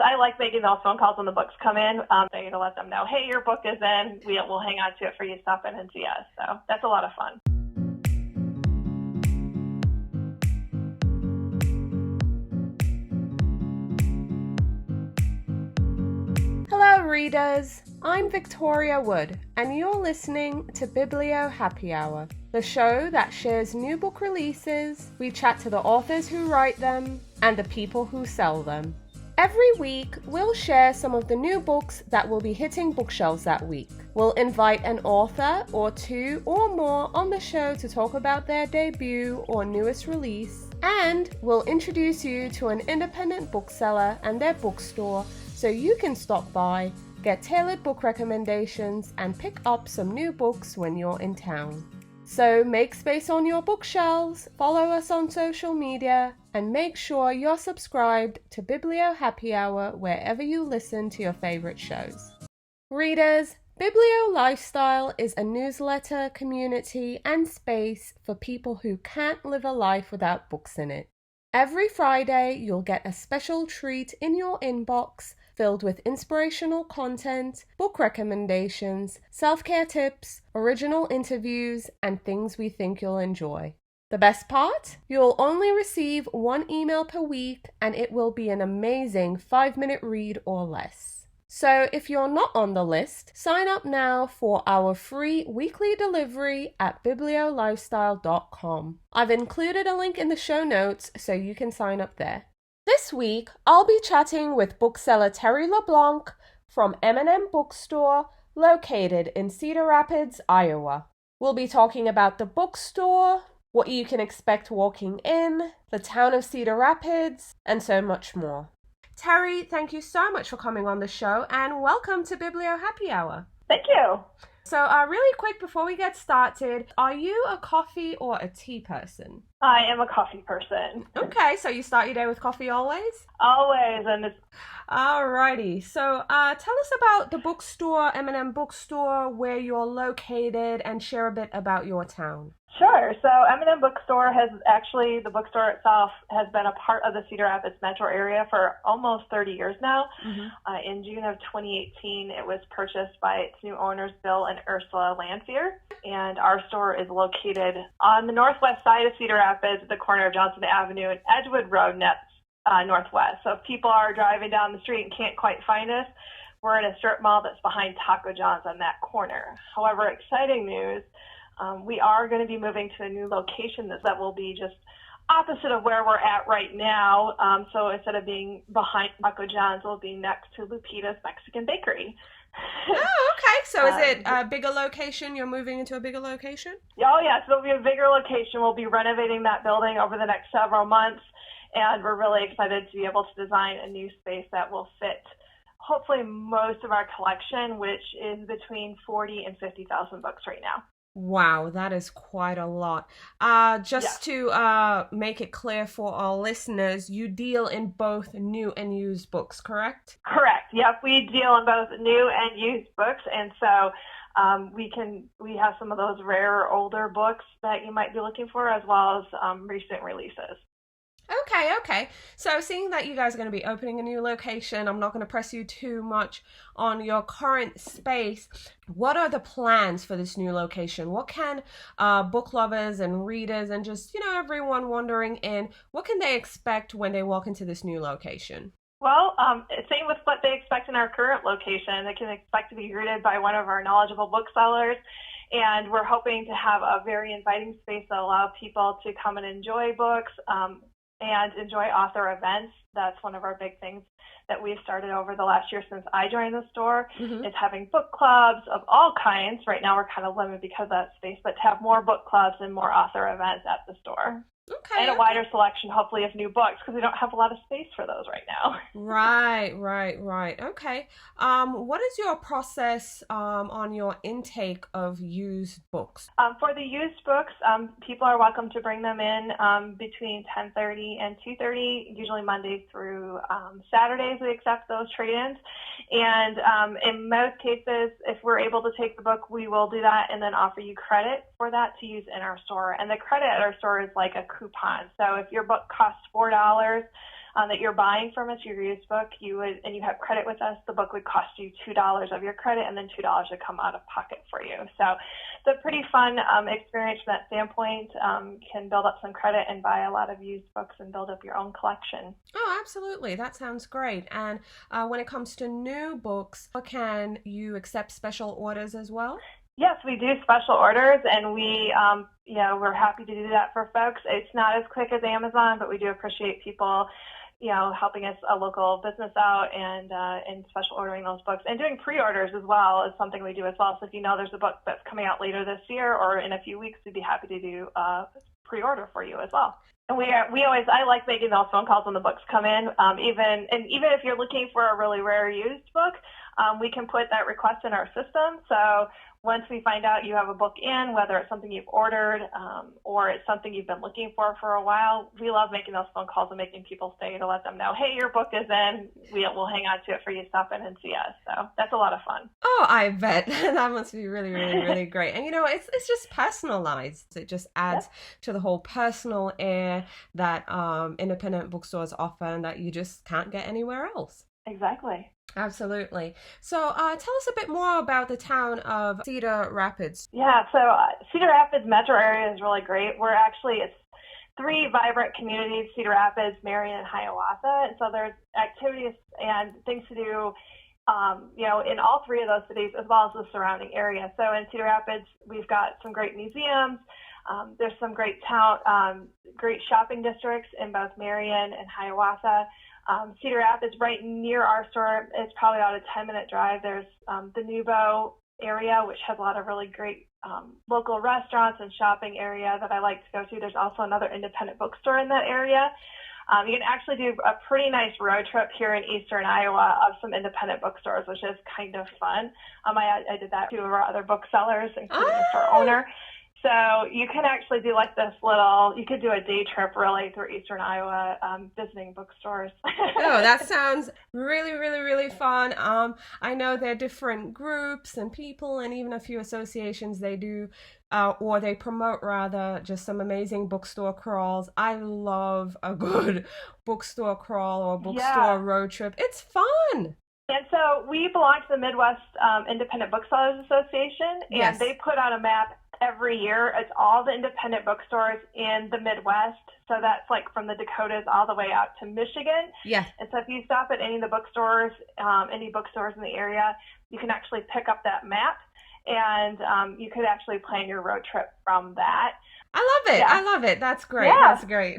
I like making those phone calls when the books come in, to let them know, hey, your book is in. We'll hang on to it for you to stop in and see us. So that's a lot of fun. Hello readers, I'm Victoria Wood and you're listening to Biblio Happy Hour, the show that shares new book releases, we chat to the authors who write them, and the people who sell them. Every week, we'll share some of the new books that will be hitting bookshelves that week. We'll invite an author or two or more on the show to talk about their debut or newest release, and we'll introduce you to an independent bookseller and their bookstore so you can stop by, get tailored book recommendations, and pick up some new books when you're in town. So make space on your bookshelves, follow us on social media, and make sure you're subscribed to Biblio Happy Hour wherever you listen to your favorite shows. Readers, Biblio Lifestyle is a newsletter, community, and space for people who can't live a life without books in it. Every Friday, you'll get a special treat in your inbox filled with inspirational content, book recommendations, self-care tips, original interviews, and things we think you'll enjoy. The best part? You'll only receive one email per week, and it will be an amazing 5-minute read or less. So if you're not on the list, sign up now for our free weekly delivery at bibliolifestyle.com. I've included a link in the show notes so you can sign up there. This week, I'll be chatting with bookseller Terri LeBlanc from M and M Bookstore, located in Cedar Rapids, Iowa. We'll be talking about the bookstore, what you can expect walking in, the town of Cedar Rapids, and so much more. Terri, thank you so much for coming on the show, and welcome to Biblio Happy Hour. Thank you. So really quick, before we get started, are you a coffee or a tea person? I am a coffee person. Okay, so you start your day with coffee always? Always. And it's... Alrighty, so tell us about the bookstore, M and M Bookstore, where you're located, and share a bit about your town. Sure. So M and M Bookstore the bookstore itself has been a part of the Cedar Rapids metro area for almost 30 years now. Mm-hmm. In June of 2018, it was purchased by its new owners, Bill and Ursula Lanphier, and our store is located on the northwest side of Cedar Rapids at the corner of Johnson Avenue and Edgewood Road, northwest. So if people are driving down the street and can't quite find us, we're in a strip mall that's behind Taco John's on that corner. However, exciting news, we are going to be moving to a new location that will be just opposite of where we're at right now. So instead of being behind Taco John's, we'll be next to Lupita's Mexican Bakery. Oh, okay. So is it a bigger location? You're moving into a bigger location? Oh, yes. It'll be a bigger location. We'll be renovating that building over the next several months, and we're really excited to be able to design a new space that will fit hopefully most of our collection, which is between 40 and 50,000 books right now. Wow, that is quite a lot. To make it clear for our listeners, you deal in both new and used books, correct? Correct. Yep, we deal in both new and used books, and so we have some of those rare older books that you might be looking for, as well as recent releases. Okay. So seeing that you guys are going to be opening a new location, I'm not going to press you too much on your current space. What are the plans for this new location? What can book lovers and readers and just, everyone wandering in, what can they expect when they walk into this new location? Well, same with what they expect in our current location. They can expect to be greeted by one of our knowledgeable booksellers, and we're hoping to have a very inviting space that allows people to come and enjoy books, and enjoy author events. That's one of our big things that we've started over the last year since I joined the store, is having book clubs of all kinds. Right now we're kind of limited because of that space, but to have more book clubs and more author events at the store. And a wider selection, hopefully, of new books, because we don't have a lot of space for those right now. Right. Okay. What is your process on your intake of used books? For the used books, people are welcome to bring them in between 10:30 and 2:30, usually Monday through Saturdays. We accept those trade-ins. And in most cases, if we're able to take the book, we will do that and then offer you credit for that to use in our store. And the credit at our store is like a coupon. So if your book costs $4, that you're buying from us your used book, and you have credit with us, the book would cost you $2 of your credit, and then $2 would come out of pocket for you. So it's a pretty fun experience from that standpoint. Can build up some credit and buy a lot of used books and build up your own collection. Oh, absolutely. That sounds great. And when it comes to new books, can you accept special orders as well? Yes, we do special orders, and we're happy to do that for folks. It's not as quick as Amazon, but we do appreciate people, helping us, a local business out, and special ordering those books. And doing pre-orders as well is something we do as well. So if there's a book that's coming out later this year or in a few weeks, we'd be happy to do a pre-order for you as well. And I like making those phone calls when the books come in. Even if you're looking for a really rare used book, we can put that request in our system. So once we find out you have a book in, whether it's something you've ordered or it's something you've been looking for a while, we love making those phone calls and making people stay to let them know, hey, your book is in. We'll hang on to it for you. Stop in and see us. So that's a lot of fun. Oh, I bet. That must be really, really, really great. And, it's just personalized. It just adds to the whole personal air that independent bookstores offer and that you just can't get anywhere else. Exactly. Absolutely. So tell us a bit more about the town of Cedar Rapids. Yeah, so Cedar Rapids metro area is really great. It's 3 vibrant communities, Cedar Rapids, Marion, and Hiawatha. And so there's activities and things to do, in all 3 of those cities as well as the surrounding area. So in Cedar Rapids, we've got some great museums. There's some great great shopping districts in both Marion and Hiawatha. Cedar Rapids, right near our store, is probably about a 10-minute drive. There's the Nubo area, which has a lot of really great local restaurants and shopping area that I like to go to. There's also another independent bookstore in that area. You can actually do a pretty nice road trip here in eastern Iowa of some independent bookstores, which is kind of fun. I did that to 2 of our other booksellers, including the store owner. So you can actually do you could do a day trip really through eastern Iowa visiting bookstores. Oh, that sounds really, really, really fun. I know there are different groups and people and even a few associations they do, or they promote rather, just some amazing bookstore crawls. I love a good bookstore crawl or bookstore road trip. It's fun. And so we belong to the Midwest Independent Booksellers Association, and they put out a map every year. It's all the independent bookstores in the Midwest. So that's like from the Dakotas all the way out to Michigan. Yeah. And so if you stop at any of the bookstores, any bookstores in the area, you can actually pick up that map, and you could actually plan your road trip from that. I love it. Yeah. I love it. That's great. Yeah. That's great.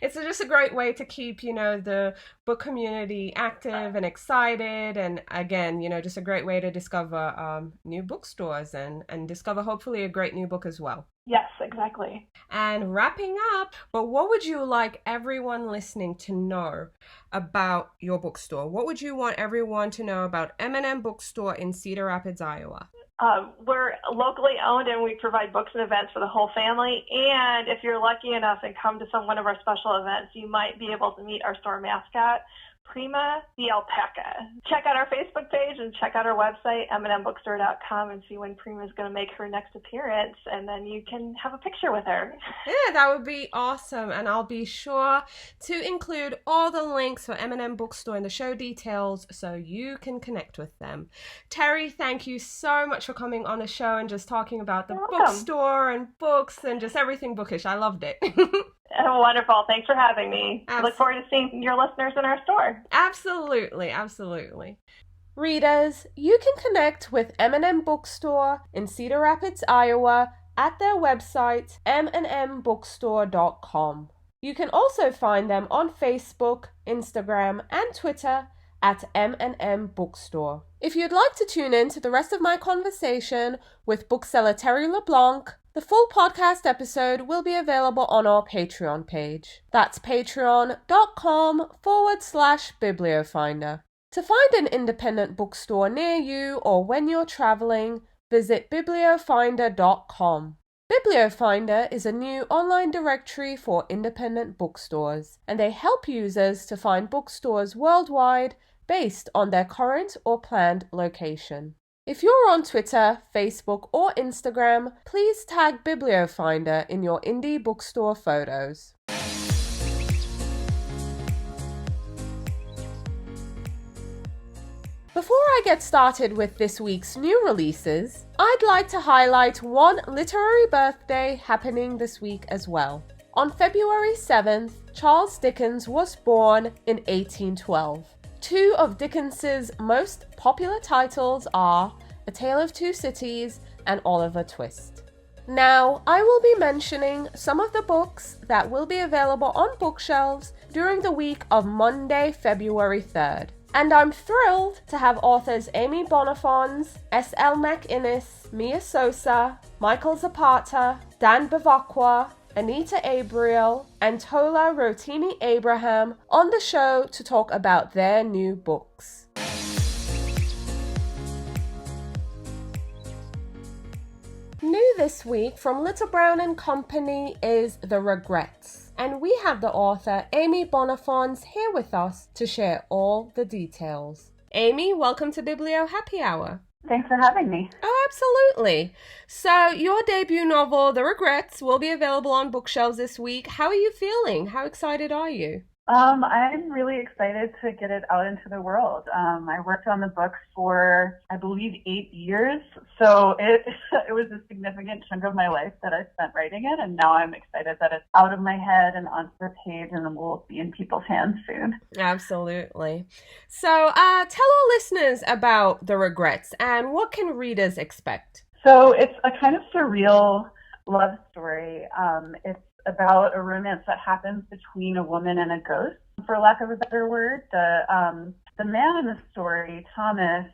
It's just a great way to keep, the book community active and excited. And again, just a great way to discover new bookstores and discover hopefully a great new book as well. Yes, exactly. And wrapping up, but what would you like everyone listening to know about your bookstore? What would you want everyone to know about M and M Bookstore in Cedar Rapids, Iowa? We're locally owned, and we provide books and events for the whole family. And if you're lucky enough and come to one of our special events, you might be able to meet our store mascot, Prima the alpaca. Check out our Facebook page and check out our website, mnmbookstore.com, and see when Prima is going to make her next appearance, and then you can have a picture with her. Yeah, that would be awesome, and I'll be sure to include all the links for M and M Bookstore in the show details so you can connect with them. Terri, thank you so much for coming on the show and just talking about the bookstore and books and just everything bookish. I loved it. Wonderful. Thanks for having me. I look forward to seeing your listeners in our store. Absolutely. Absolutely. Readers, you can connect with M and M Bookstore in Cedar Rapids, Iowa at their website, mnmbookstore.com. You can also find them on Facebook, Instagram, and Twitter at M and M Bookstore. If you'd like to tune in to the rest of my conversation with bookseller Terri LeBlanc, the full podcast episode will be available on our Patreon page. That's patreon.com/bibliofinder. To find an independent bookstore near you or when you're traveling, visit bibliofinder.com. Bibliofinder is a new online directory for independent bookstores, and they help users to find bookstores worldwide based on their current or planned location. If you're on Twitter, Facebook, or Instagram, please tag Bibliofinder in your indie bookstore photos. Before I get started with this week's new releases, I'd like to highlight one literary birthday happening this week as well. On February 7th, Charles Dickens was born in 1812. Two of Dickens's most popular titles are A Tale of Two Cities and Oliver Twist. Now, I will be mentioning some of the books that will be available on bookshelves during the week of Monday, February 3rd. And I'm thrilled to have authors Amy Bonnaffons, S.L. McInnis, Mia Sosa, Michael Zapata, Dan Bevacqua, Anita Abriel, and Tola Rotimi Abraham on the show to talk about their new books. New this week from Little Brown and Company is The Regrets, and we have the author Amy Bonnaffons here with us to share all the details. Amy, welcome to Biblio Happy Hour. Thanks for having me. Oh, absolutely. So your debut novel, The Regrets, will be available on bookshelves this week. How are you feeling? How excited are you? I'm really excited to get it out into the world. I worked on the book for, I believe, 8 years. So it was a significant chunk of my life that I spent writing it. And now I'm excited that it's out of my head and onto the page and will be in people's hands soon. Absolutely. So tell our listeners about The Regrets and what can readers expect? So it's a kind of surreal love story. It's about a romance that happens between a woman and a ghost, for lack of a better word. The man in the story, Thomas,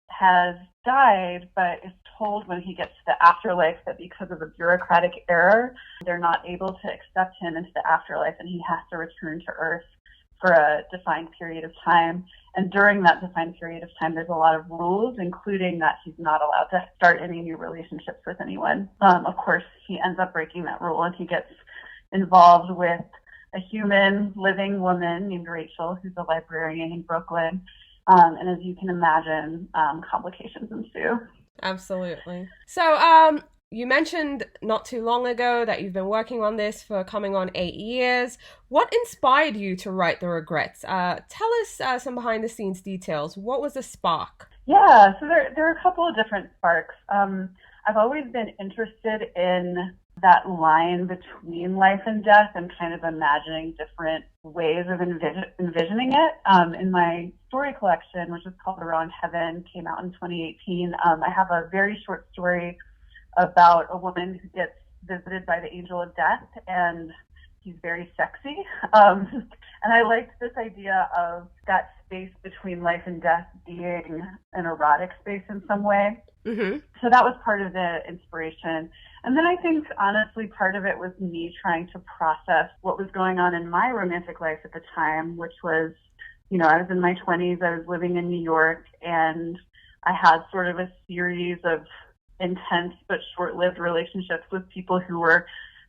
has died, but is told when he gets to the afterlife that because of a bureaucratic error, they're not able to accept him into the afterlife, and he has to return to Earth for a defined period of time. And during that defined period of time, there's a lot of rules, including that he's not allowed to start any new relationships with anyone. Of course, he ends up breaking that rule, and he gets involved with a human living woman named Rachel, who's a librarian in Brooklyn. And as you can imagine, complications ensue. Absolutely. So you mentioned not too long ago that you've been working on this for coming on 8 years. What inspired you to write The Regrets? Tell us some behind the scenes details. What was the spark? Yeah, so there are a couple of different sparks. I've always been interested in that line between life and death and kind of imagining different ways of envisioning it. In my story collection, which is called The Wrong Heaven, came out in 2018, I have a very short story about a woman who gets visited by the angel of death, and he's very sexy. And I liked this idea of that space between life and death being an erotic space in some way. Mm-hmm. So that was part of the inspiration. And then I think, honestly, part of it was me trying to process what was going on in my romantic life at the time, which was, I was in my 20s, I was living in New York, and I had sort of a series of intense but short-lived relationships with people who were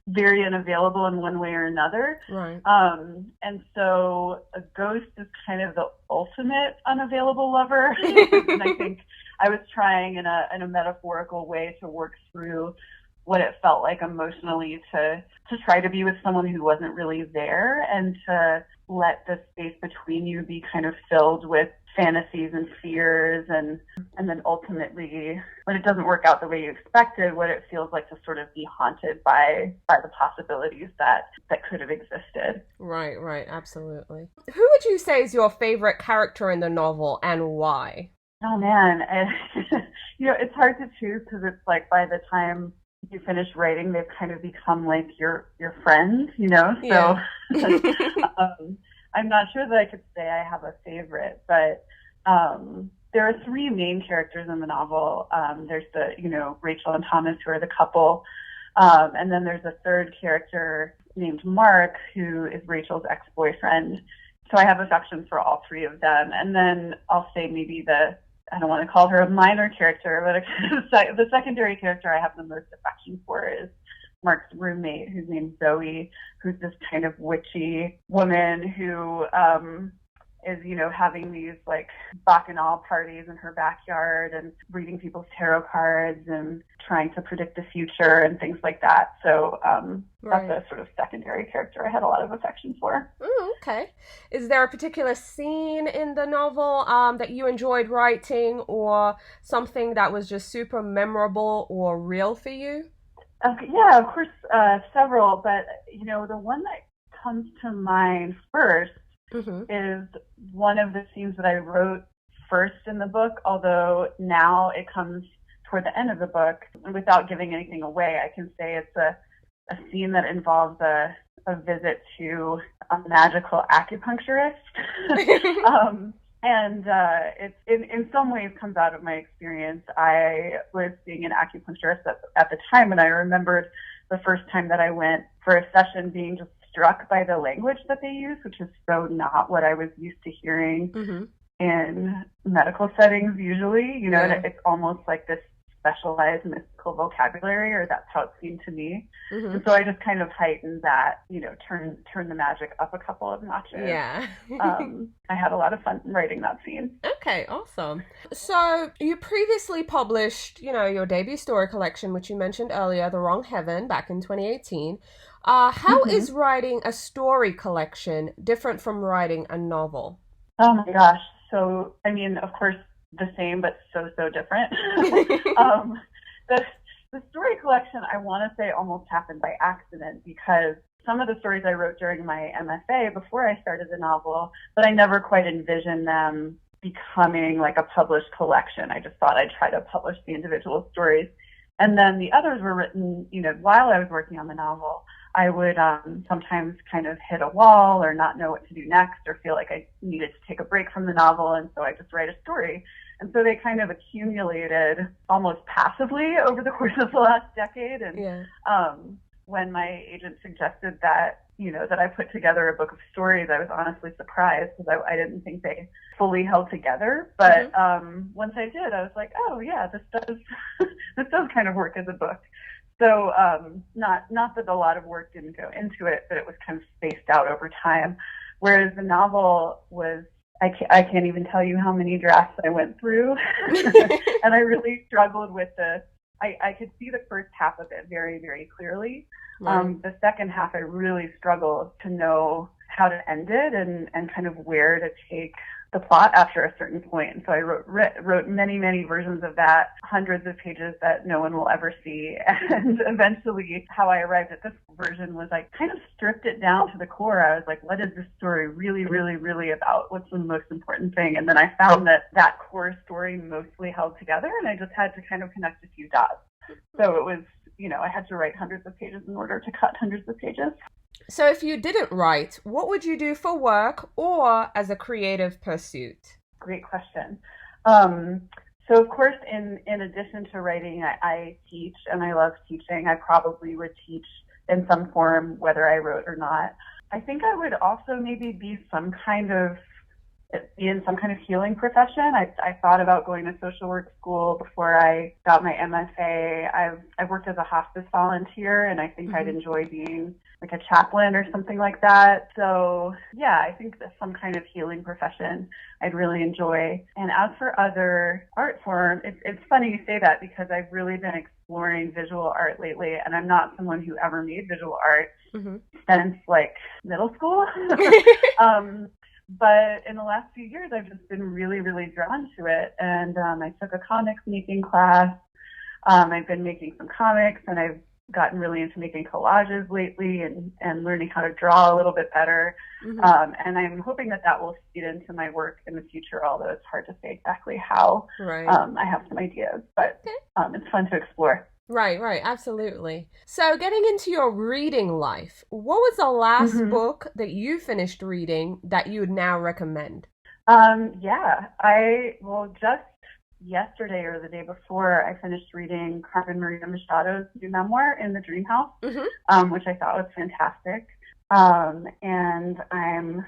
very unavailable in one way or another. Right. And so a ghost is kind of the ultimate unavailable lover. And I think I was trying in a metaphorical way to work through what it felt like emotionally to try to be with someone who wasn't really there, and to let the space between you be kind of filled with fantasies and fears, and then ultimately, when it doesn't work out the way you expected, what it feels like to sort of be haunted by the possibilities that could have existed. Right, absolutely. Who would you say is your favorite character in the novel, and why? Oh man, it's hard to choose, because it's like by the time you finish writing, they've kind of become like your friend, Yeah. So I'm not sure that I could say I have a favorite, but there are three main characters in the novel. There's Rachel and Thomas, who are the couple, and then there's a third character named Mark, who is Rachel's ex-boyfriend. So I have affection for all three of them. And then I'll say maybe I don't want to call her a minor character, but the secondary character I have the most affection for is Mark's roommate, who's named Zoe, who's this kind of witchy woman who is, having these like bacchanal parties in her backyard and reading people's tarot cards and trying to predict the future and things like that. So that's a sort of secondary character I had a lot of affection for. Okay. Is there a particular scene in the novel that you enjoyed writing, or something that was just super memorable or real for you? Yeah, of course, several, but the one that comes to mind first is one of the scenes that I wrote first in the book, although now it comes toward the end of the book. Without giving anything away, I can say it's a scene that involves a visit to a magical acupuncturist. And it in some ways comes out of my experience. I was seeing an acupuncturist at the time, and I remembered the first time that I went for a session being just struck by the language that they use, which is so not what I was used to hearing in medical settings usually. And it's almost like this specialized mystical vocabulary, or that's how it seemed to me. And so I just kind of heightened that, turn the magic up a couple of notches. Yeah. I had a lot of fun writing that scene. Okay, awesome. So you previously published, your debut story collection, which you mentioned earlier, The Wrong Heaven, back in 2018. How is writing a story collection different from writing a novel? Oh my gosh. So, of course, the same, but so different. The story collection, I want to say, almost happened by accident, because some of the stories I wrote during my MFA before I started the novel, but I never quite envisioned them becoming like a published collection. I just thought I'd try to publish the individual stories. And then the others were written, while I was working on the novel. I would sometimes kind of hit a wall or not know what to do next, or feel like I needed to take a break from the novel, and so I just write a story. And so they kind of accumulated almost passively over the course of the last decade. And when my agent suggested that, that I put together a book of stories, I was honestly surprised, because I didn't think they fully held together. But once I did, I was like, oh yeah, this does kind of work as a book. So not that a lot of work didn't go into it, but it was kind of spaced out over time. Whereas the novel was, I can't even tell you how many drafts I went through. And I really struggled with I could see the first half of it very, very clearly. Right. The second half, I really struggled to know how to end it and kind of where to take the plot after a certain point. And so I wrote many, many versions of that, hundreds of pages that no one will ever see. And eventually how I arrived at this version was I kind of stripped it down to the core. I was like, what is this story really, really, really about? What's the most important thing? And then I found that core story mostly held together, and I just had to kind of connect a few dots. So it was, I had to write hundreds of pages in order to cut hundreds of pages. So if you didn't write, what would you do for work or as a creative pursuit? Great question. So of course, in addition to writing, I teach, and I love teaching. I probably would teach in some form, whether I wrote or not. I think I would also maybe be in some kind of healing profession. I thought about going to social work school before I got my MFA. I've worked as a hospice volunteer, and I think I'd enjoy being like a chaplain or something like that. So yeah, I think that some kind of healing profession I'd really enjoy. And as for other art form, it's funny you say that, because I've really been exploring visual art lately, and I'm not someone who ever made visual art since like middle school. But in the last few years, I've just been really, really drawn to it. And I took a comics making class. I've been making some comics, and I've gotten really into making collages lately and learning how to draw a little bit better. And I'm hoping that will feed into my work in the future, although it's hard to say exactly how. Right. I have some ideas, but it's fun to explore. Right, absolutely. So getting into your reading life, what was the last book that you finished reading that you would now recommend? Just yesterday or the day before, I finished reading Carmen Maria Machado's new memoir, In the Dream House, which I thought was fantastic. And I'm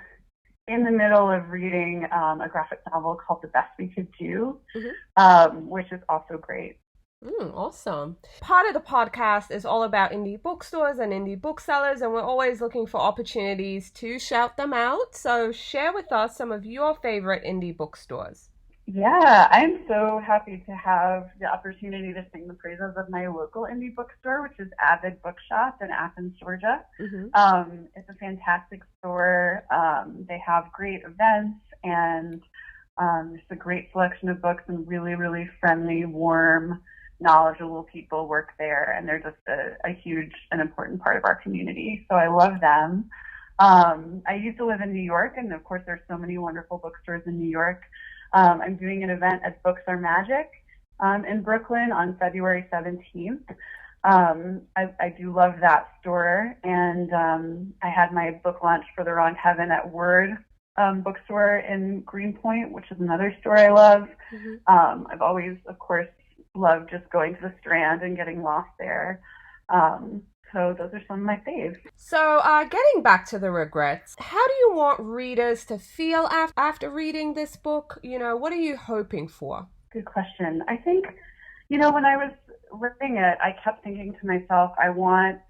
in the middle of reading a graphic novel called The Best We Could Do, which is also great. Awesome. Part of the podcast is all about indie bookstores and indie booksellers, and we're always looking for opportunities to shout them out. So share with us some of your favorite indie bookstores. Yeah, I'm so happy to have the opportunity to sing the praises of my local indie bookstore, which is Avid Bookshop in Athens, Georgia. It's a fantastic store. They have great events, and just a great selection of books, and really, really friendly, warm, knowledgeable people work there, and they're just a huge and important part of our community. So I love them. I used to live in New York, and of course there's so many wonderful bookstores in New York. I'm doing an event at Books Are Magic in Brooklyn on February 17th. I do love that store, and I had my book launch for The Wrong Heaven at Word bookstore in Greenpoint, which is another store I love. I've always, of course, loved just going to the Strand and getting lost there. So those are some of my faves. So getting back to the regrets, how do you want readers to feel after reading this book? You know, what are you hoping for? Good question. I think, when I was reading it, I kept thinking to myself, I want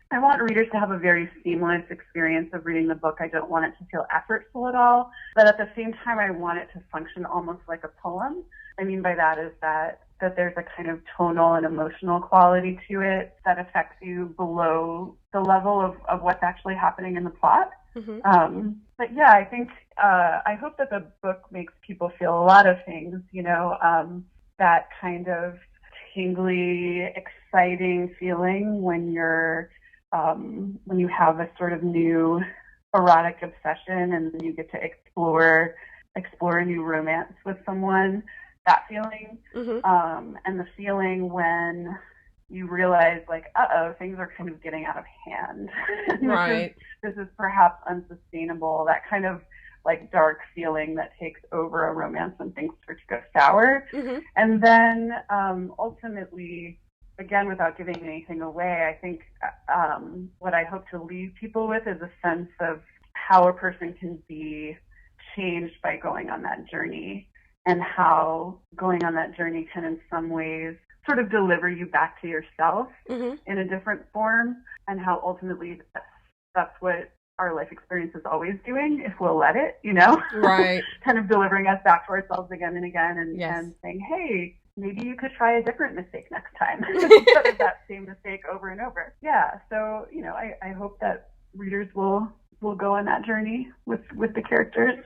readers to have a very seamless experience of reading the book. I don't want it to feel effortful at all, but at the same time, I want it to function almost like a poem. I mean by that is that there's a kind of tonal and emotional quality to it that affects you below the level of what's actually happening in the plot. But yeah, I think I hope that the book makes people feel a lot of things, that kind of tingly, exciting feeling when you have a sort of new erotic obsession and you get to explore a new romance with someone. That feeling, and the feeling when you realize, like, things are kind of getting out of hand. Right. This is perhaps unsustainable. That kind of like dark feeling that takes over a romance when things start to go sour. And then ultimately, again, without giving anything away, I think what I hope to leave people with is a sense of how a person can be changed by going on that journey, and how going on that journey can in some ways sort of deliver you back to yourself in a different form, and how ultimately that's what our life experience is always doing, if we'll let it, Right. kind of delivering us back to ourselves again and again, and saying, hey, maybe you could try a different mistake next time instead of that same mistake over and over. Yeah, so, I hope that readers will go on that journey with the characters.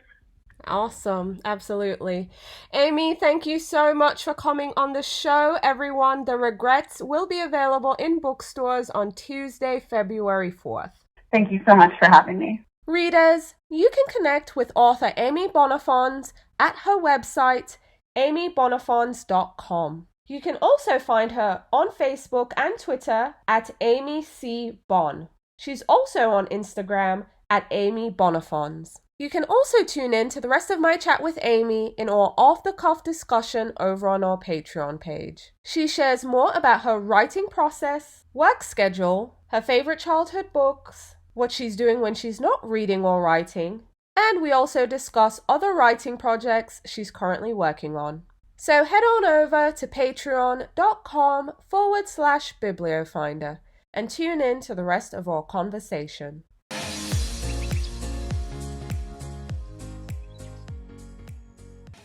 Awesome. Absolutely. Amy, thank you so much for coming on the show. Everyone, The Regrets will be available in bookstores on Tuesday, February 4th. Thank you so much for having me. Readers, you can connect with author Amy Bonnaffons at her website, amybonnaffons.com. You can also find her on Facebook and Twitter at Amy C. Bonn. She's also on Instagram at Amy Bonnaffons. You can also tune in to the rest of my chat with Amy in our off-the-cuff discussion over on our Patreon page. She shares more about her writing process, work schedule, her favorite childhood books, what she's doing when she's not reading or writing, and we also discuss other writing projects she's currently working on. So head on over to patreon.com/bibliofinder and tune in to the rest of our conversation.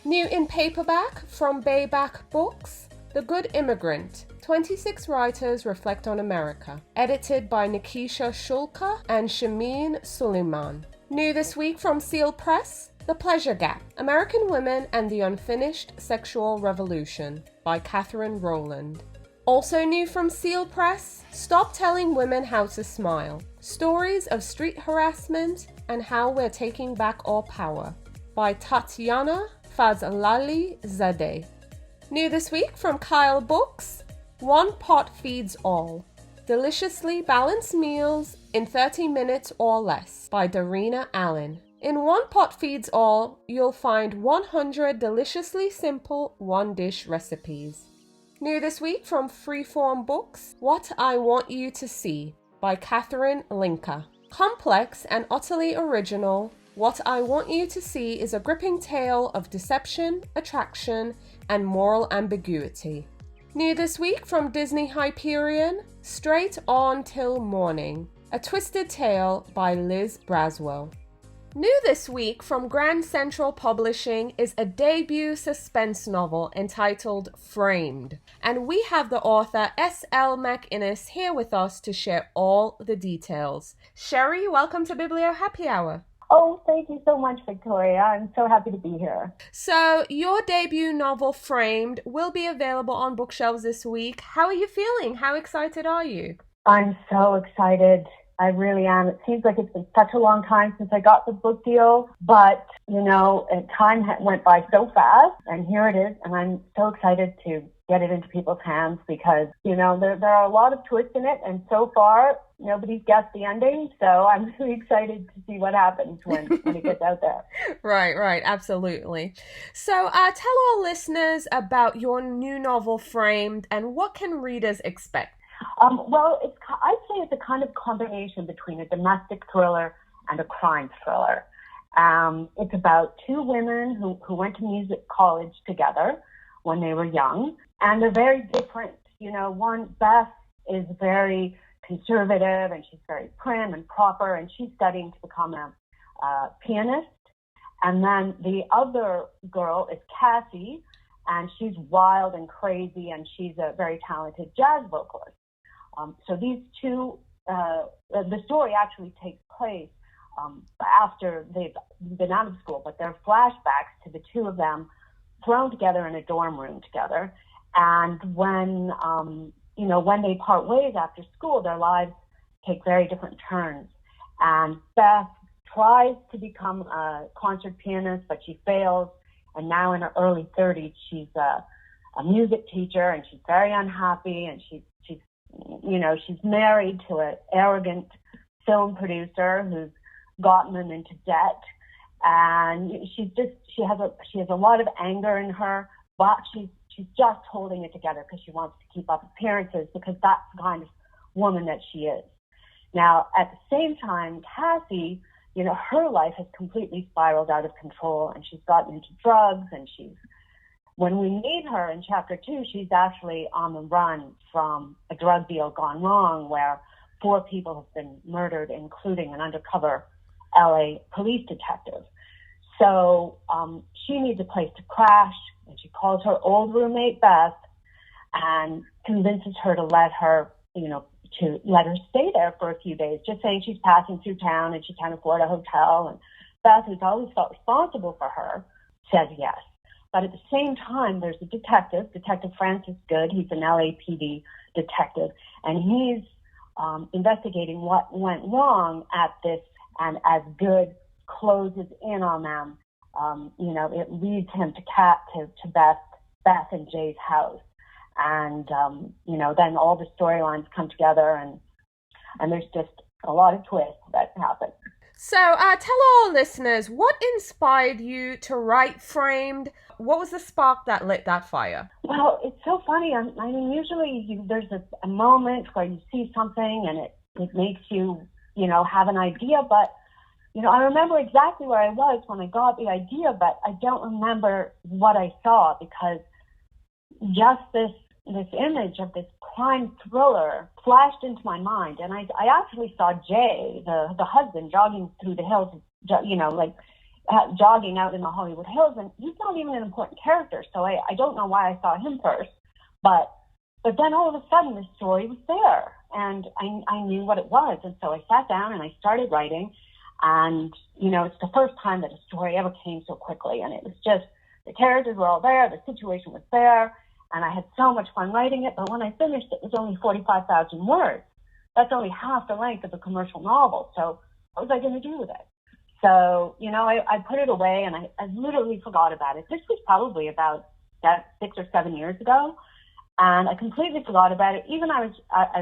New in paperback from Bevacqua Books, The Good Immigrant, 26 Writers Reflect on America, edited by Nikisha Shulka and Shameen Suleiman. New this week from Seal Press, The Pleasure Gap, American Women and the Unfinished Sexual Revolution, by Catherine Rowland. Also new from Seal Press, Stop Telling Women How to Smile, Stories of Street Harassment and How We're Taking Back Our Power, by Tatiana Fazlali Zadeh. New this week from Kyle Books, One Pot Feeds All, Deliciously Balanced Meals in 30 Minutes or Less, by Darina Allen. In One Pot Feeds All, you'll find 100 deliciously simple one-dish recipes. New this week from Freeform Books, What I Want You to See, by Catherine Linker. Complex and utterly original, What I Want You to See is a gripping tale of deception, attraction, and moral ambiguity. New this week from Disney Hyperion, Straight On Till Morning, A Twisted Tale by Liz Braswell. New this week from Grand Central Publishing is a debut suspense novel entitled Framed, and we have the author S.L. McInnis here with us to share all the details. Sherry, welcome to Biblio Happy Hour. Oh, thank you so much, Victoria. I'm so happy to be here. So, your debut novel, Framed, will be available on bookshelves this week. How are you feeling? How excited are you? I'm so excited. I really am. It seems like it's been such a long time since I got the book deal, but, time went by so fast, and here it is, and I'm so excited to get it into people's hands because, there are a lot of twists in it, and so far, nobody's guessed the ending, so I'm really excited to see what happens when it gets out there. Right, absolutely. So tell our listeners about your new novel, Framed, and what can readers expect? I'd say it's a kind of combination between a domestic thriller and a crime thriller. It's about two women who went to music college together when they were young, and they're very different. One, Beth, is very conservative, and she's very prim and proper, and she's studying to become a pianist. And then the other girl is Cassie, and she's wild and crazy, and she's a very talented jazz vocalist. So these two, the story actually takes place after they've been out of school, but they're flashbacks to the two of them thrown together in a dorm room together. And when they part ways after school, their lives take very different turns. And Beth tries to become a concert pianist, but she fails. And now in her early 30s, she's a music teacher, and she's very unhappy, and she's married to an arrogant film producer who's gotten them into debt, and she has a lot of anger in her, but she's just holding it together because she wants to keep up appearances, because that's the kind of woman that she is. Now, at the same time, Cassie, her life has completely spiraled out of control, and she's gotten into drugs, and when we meet her in chapter 2, she's actually on the run from a drug deal gone wrong where 4 people have been murdered, including an undercover LA police detective. So she needs a place to crash, and she calls her old roommate Beth and convinces her to let her stay there for a few days, just saying she's passing through town and she can't afford a hotel. And Beth, who's always felt responsible for her, says yes. But at the same time, there's a detective, Detective Francis Good. He's an LAPD detective, and he's investigating what went wrong at this. And as Good closes in on them, it leads him to Beth and Jay's house. And, then all the storylines come together, and there's just a lot of twists that happen. So tell our listeners, what inspired you to write Framed? What was the spark that lit that fire? Well, it's so funny. Usually there's a moment where you see something and it makes you, have an idea. But, I remember exactly where I was when I got the idea, but I don't remember what I saw, because just this image of this crime thriller flashed into my mind. And I actually saw Jay, the husband, jogging through the hills, jogging out in the Hollywood Hills, and he's not even an important character, so I don't know why I saw him first, but then all of a sudden the story was there, and I knew what it was, and so I sat down and I started writing, and it's the first time that a story ever came so quickly, and it was just, the characters were all there, the situation was there, and I had so much fun writing it. But when I finished, it was only 45,000 words. That's only half the length of a commercial novel, so what was I going to do with it? So, I put it away, and I literally forgot about it. This was probably about 6 or 7 years ago, and I completely forgot about it, even as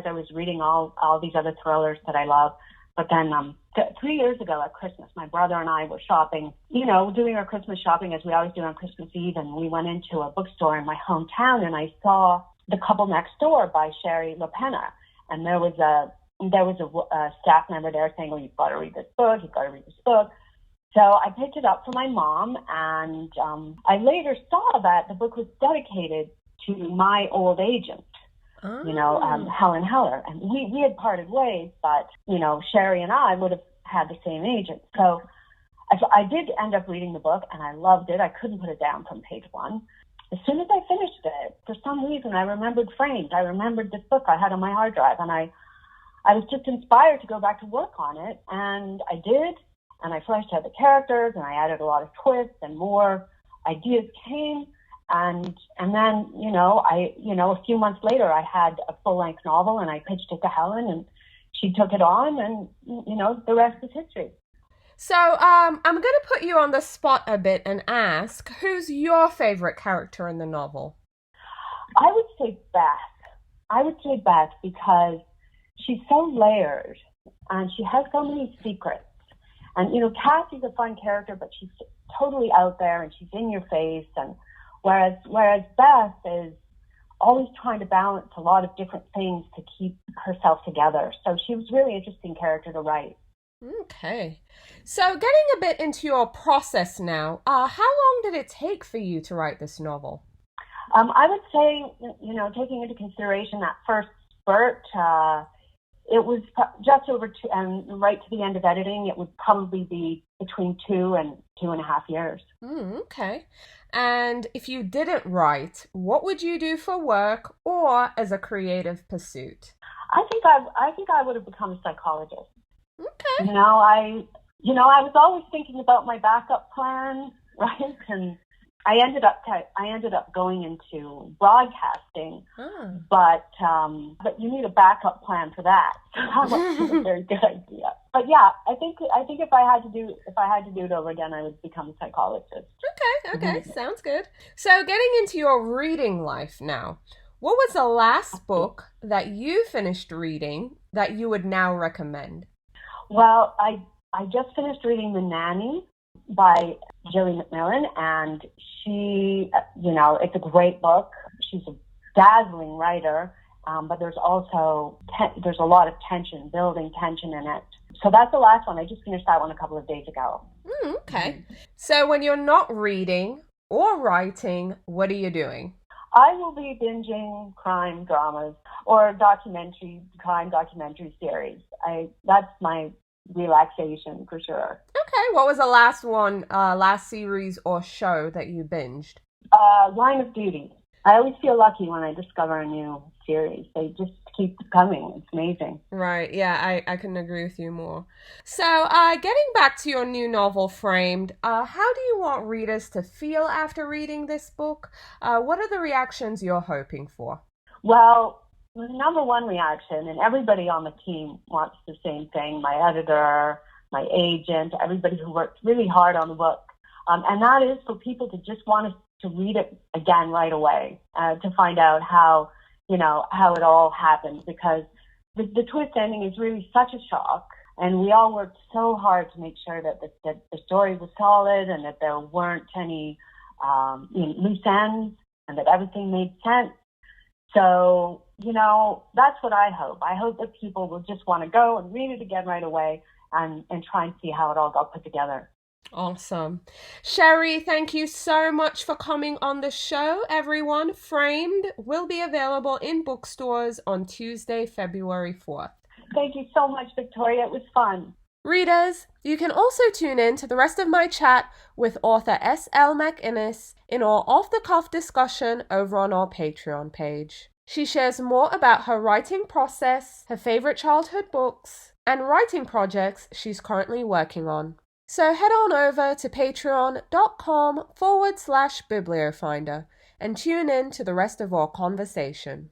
I was reading all these other thrillers that I love. But then 3 years ago at Christmas, my brother and I were shopping, doing our Christmas shopping as we always do on Christmas Eve, and we went into a bookstore in my hometown, and I saw The Couple Next Door by Terri LeBlanc, and there was a staff member there saying, "Oh, you've got to read this book, you've got to read this book." So I picked it up for my mom, and I later saw that the book was dedicated to my old agent, Helen Heller. And we had parted ways, but, Sherry and I would have had the same agent. So I did end up reading the book, and I loved it. I couldn't put it down from page one. As soon as I finished it, for some reason, I remembered Framed. I remembered this book I had on my hard drive, and I was just inspired to go back to work on it, and I did, and I fleshed out the characters, and I added a lot of twists, and more ideas came, and then, a few months later, I had a full-length novel, and I pitched it to Helen, and she took it on, and, the rest is history. So I'm going to put you on the spot a bit and ask, who's your favorite character in the novel? I would say Beth because she's so layered and she has so many secrets. And, Cassie's a fun character, but she's totally out there and she's in your face. And whereas Beth is always trying to balance a lot of different things to keep herself together. So she was a really interesting character to write. Okay. So getting a bit into your process now, how long did it take for you to write this novel? I would say, taking into consideration that first spurt, it was just over two, and right to the end of editing, it would probably be between 2 and 2.5 years. Okay. And if you didn't write, what would you do for work or as a creative pursuit? I think I would have become a psychologist. Okay. I was always thinking about my backup plan, right? And I ended up going into broadcasting, but you need a backup plan for that. So that wasn't a very good idea. But yeah, I think if I had to do it over again, I would become a psychologist. Okay, sounds good. So getting into your reading life now, what was the last book that you finished reading that you would now recommend? Well, I just finished reading The Nanny by Jilly McMillan, and she, it's a great book. She's a dazzling writer, but there's also there's a lot of building tension in it. So that's the last one. I just finished that one a couple of days ago. Okay. So when you're not reading or writing, what are you doing? I will be binging crime dramas or crime documentary series. That's my relaxation for sure. Okay, what was the last series or show that you binged? Line of Duty. I always feel lucky when I discover a new series. They just keep coming. It's amazing. Right, yeah, I couldn't agree with you more. So, getting back to your new novel, Framed, how do you want readers to feel after reading this book? What are the reactions you're hoping for? Well, the number one reaction, and everybody on the team wants the same thing, my editor, my agent, everybody who worked really hard on the book, and that is for people to just want to read it again right away, to find out how it all happened, because the twist ending is really such a shock, and we all worked so hard to make sure that the story was solid and that there weren't any loose ends and that everything made sense. So, that's what I hope. I hope that people will just want to go and read it again right away and try and see how it all got put together. Awesome. Sherry, thank you so much for coming on the show, everyone. Framed will be available in bookstores on Tuesday, February 4th. Thank you so much, Victoria. It was fun. Readers, you can also tune in to the rest of my chat with author S.L. McInnis in our off-the-cuff discussion over on our Patreon page. She shares more about her writing process, her favorite childhood books, and writing projects she's currently working on. So head on over to patreon.com/bibliofinder and tune in to the rest of our conversation.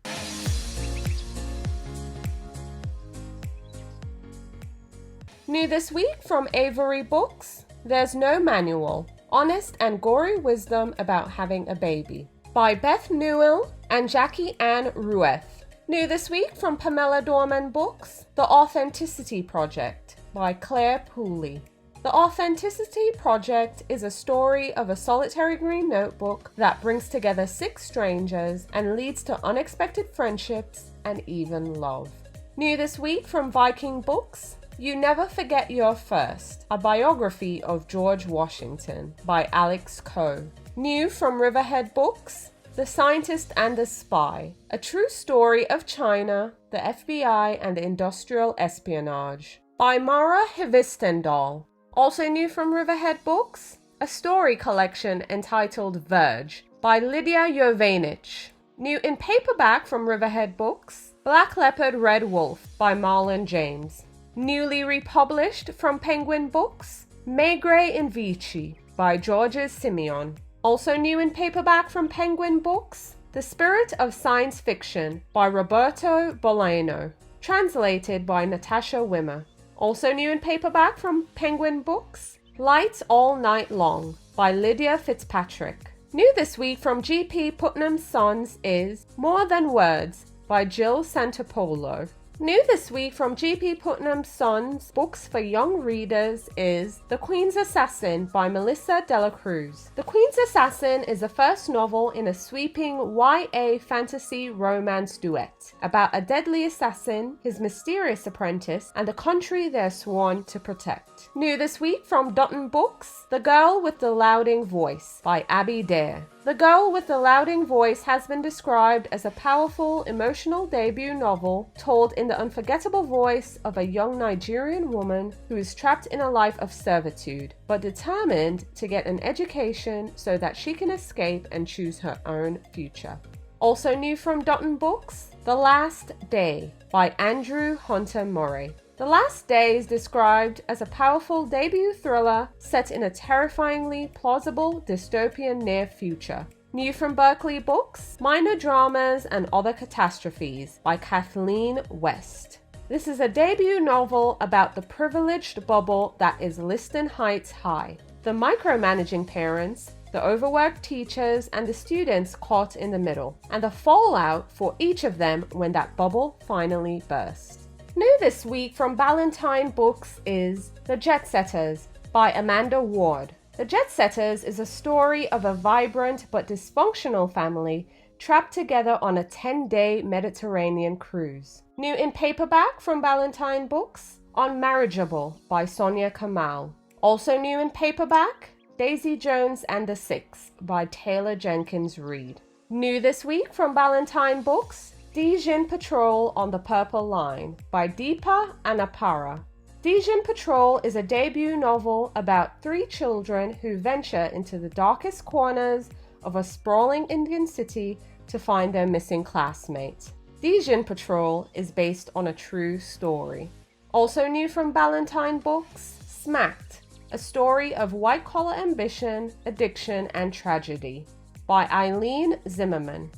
New this week from Avery Books, There's No Manual, Honest and Gory Wisdom About Having a Baby, by Beth Newell and Jackie Ann Rueth. New this week from Pamela Dorman Books, The Authenticity Project, by Claire Pooley. The Authenticity Project is a story of a solitary green notebook that brings together 6 strangers and leads to unexpected friendships and even love. New this week from Viking Books, You Never Forget Your First, a biography of George Washington by Alex Coe. New from Riverhead Books, The Scientist and the Spy, a true story of China, the FBI, and industrial espionage, by Mara Hvistendahl. Also new from Riverhead Books, a story collection entitled Verge, by Lydia Jovanich. New in paperback from Riverhead Books, Black Leopard Red Wolf, by Marlon James. Newly republished from Penguin Books, Maigret in Vici, by Georges Simeon. Also new in paperback from Penguin Books, The Spirit of Science Fiction, by Roberto Bolaño, translated by Natasha Wimmer. Also new in paperback from Penguin Books, Lights All Night Long, by Lydia Fitzpatrick. New this week from G.P. Putnam's Sons is More Than Words, by Jill Santopolo. New this week from G.P. Putnam's Sons Books for Young Readers is The Queen's Assassin by Melissa Dela Cruz. The Queen's Assassin is the first novel in a sweeping YA fantasy romance duet about a deadly assassin, his mysterious apprentice, and the country they're sworn to protect. New this week from Dutton Books, The Girl with the Louding Voice by Abby Dare. The Girl with the Louding Voice has been described as a powerful, emotional debut novel told in the unforgettable voice of a young Nigerian woman who is trapped in a life of servitude, but determined to get an education so that she can escape and choose her own future. Also new from Dutton Books, The Last Day by Andrew Hunter Murray. The Last Day is described as a powerful debut thriller set in a terrifyingly plausible dystopian near future. New from Berkeley Books, Minor Dramas and Other Catastrophes by Kathleen West. This is a debut novel about the privileged bubble that is Liston Heights High, the micromanaging parents, the overworked teachers, and the students caught in the middle, and the fallout for each of them when that bubble finally bursts. New this week from Ballantine Books is The Jet Setters by Amanda Ward. The Jet Setters is a story of a vibrant but dysfunctional family trapped together on a 10-day Mediterranean cruise. New in paperback from Ballantine Books, Unmarriageable by Sonia Kamal. Also new in paperback, Daisy Jones and the Six by Taylor Jenkins Reid. New this week from Ballantine Books, Dijin Patrol on the Purple Line by Deepa Anapara. Dijin Patrol is a debut novel about 3 children who venture into the darkest corners of a sprawling Indian city to find their missing classmate. Dijin Patrol is based on a true story. Also new from Ballantine Books, Smacked, a story of white-collar ambition, addiction, and tragedy by Eileen Zimmerman.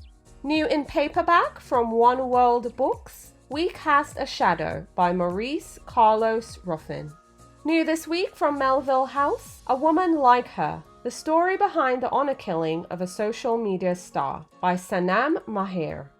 New in paperback from One World Books, We Cast a Shadow by Maurice Carlos Ruffin. New this week from Melville House, A Woman Like Her, the story behind the honor killing of a social media star by Sanam Maher.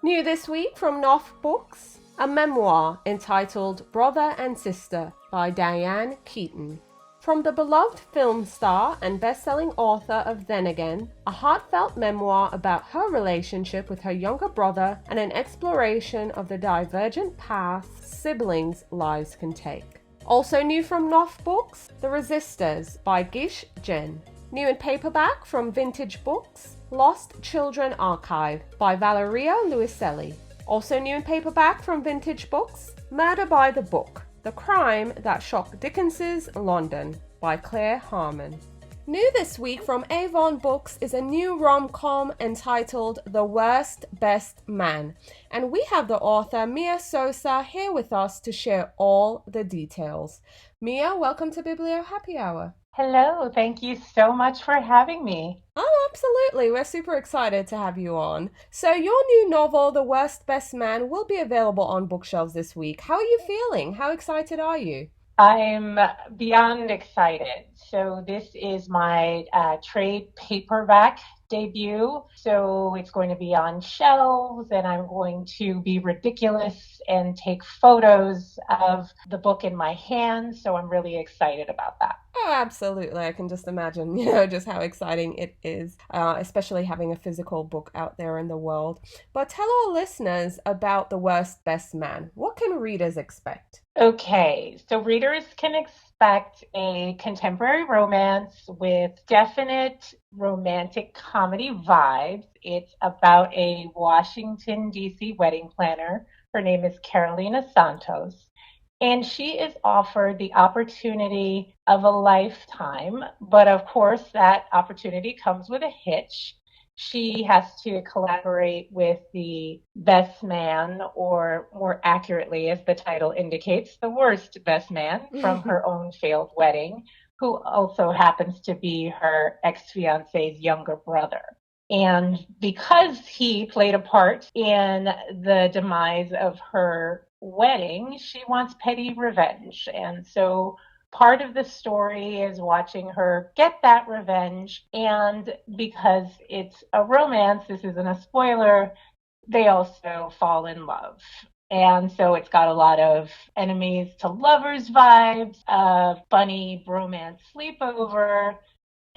New this week from Knopf Books, a memoir entitled Brother and Sister by Diane Keaton. From the beloved film star and best-selling author of Then Again, a heartfelt memoir about her relationship with her younger brother and an exploration of the divergent paths siblings' lives can take. Also new from Knopf Books, The Resistors by Gish Jen. New in paperback from Vintage Books, Lost Children Archive by Valeria Luiselli. Also new in paperback from Vintage Books, Murder by the Book, The Crime That Shocked Dickens's London by Claire Harmon. New this week from Avon Books is a new rom-com entitled The Worst Best Man, and we have the author Mia Sosa here with us to share all the details. Mia, welcome to Biblio Happy Hour. Hello, thank you so much for having me. Oh, absolutely. We're super excited to have you on. So your new novel, The Worst Best Man, will be available on bookshelves this week. How are you feeling? How excited are you? I'm beyond excited. So this is my trade paperback debut. So it's going to be on shelves, and I'm going to be ridiculous and take photos of the book in my hand. So I'm really excited about that. Oh, absolutely. I can just imagine, just how exciting it is, especially having a physical book out there in the world. But tell our listeners about The Worst Best Man. What can readers expect? Okay, so readers can expect a contemporary contemporary romance with definite romantic comedy vibes. It's about a Washington, D.C. wedding planner. Her name is Carolina Santos. And she is offered the opportunity of a lifetime. But of course, that opportunity comes with a hitch. She has to collaborate with the best man, or more accurately, as the title indicates, the worst best man from her own failed wedding, who also happens to be her ex-fiance's younger brother. And because he played a part in the demise of her wedding, she wants petty revenge. And so part of the story is watching her get that revenge. And because it's a romance, this isn't a spoiler, they also fall in love. And so it's got a lot of enemies to lovers vibes, a funny bromance sleepover,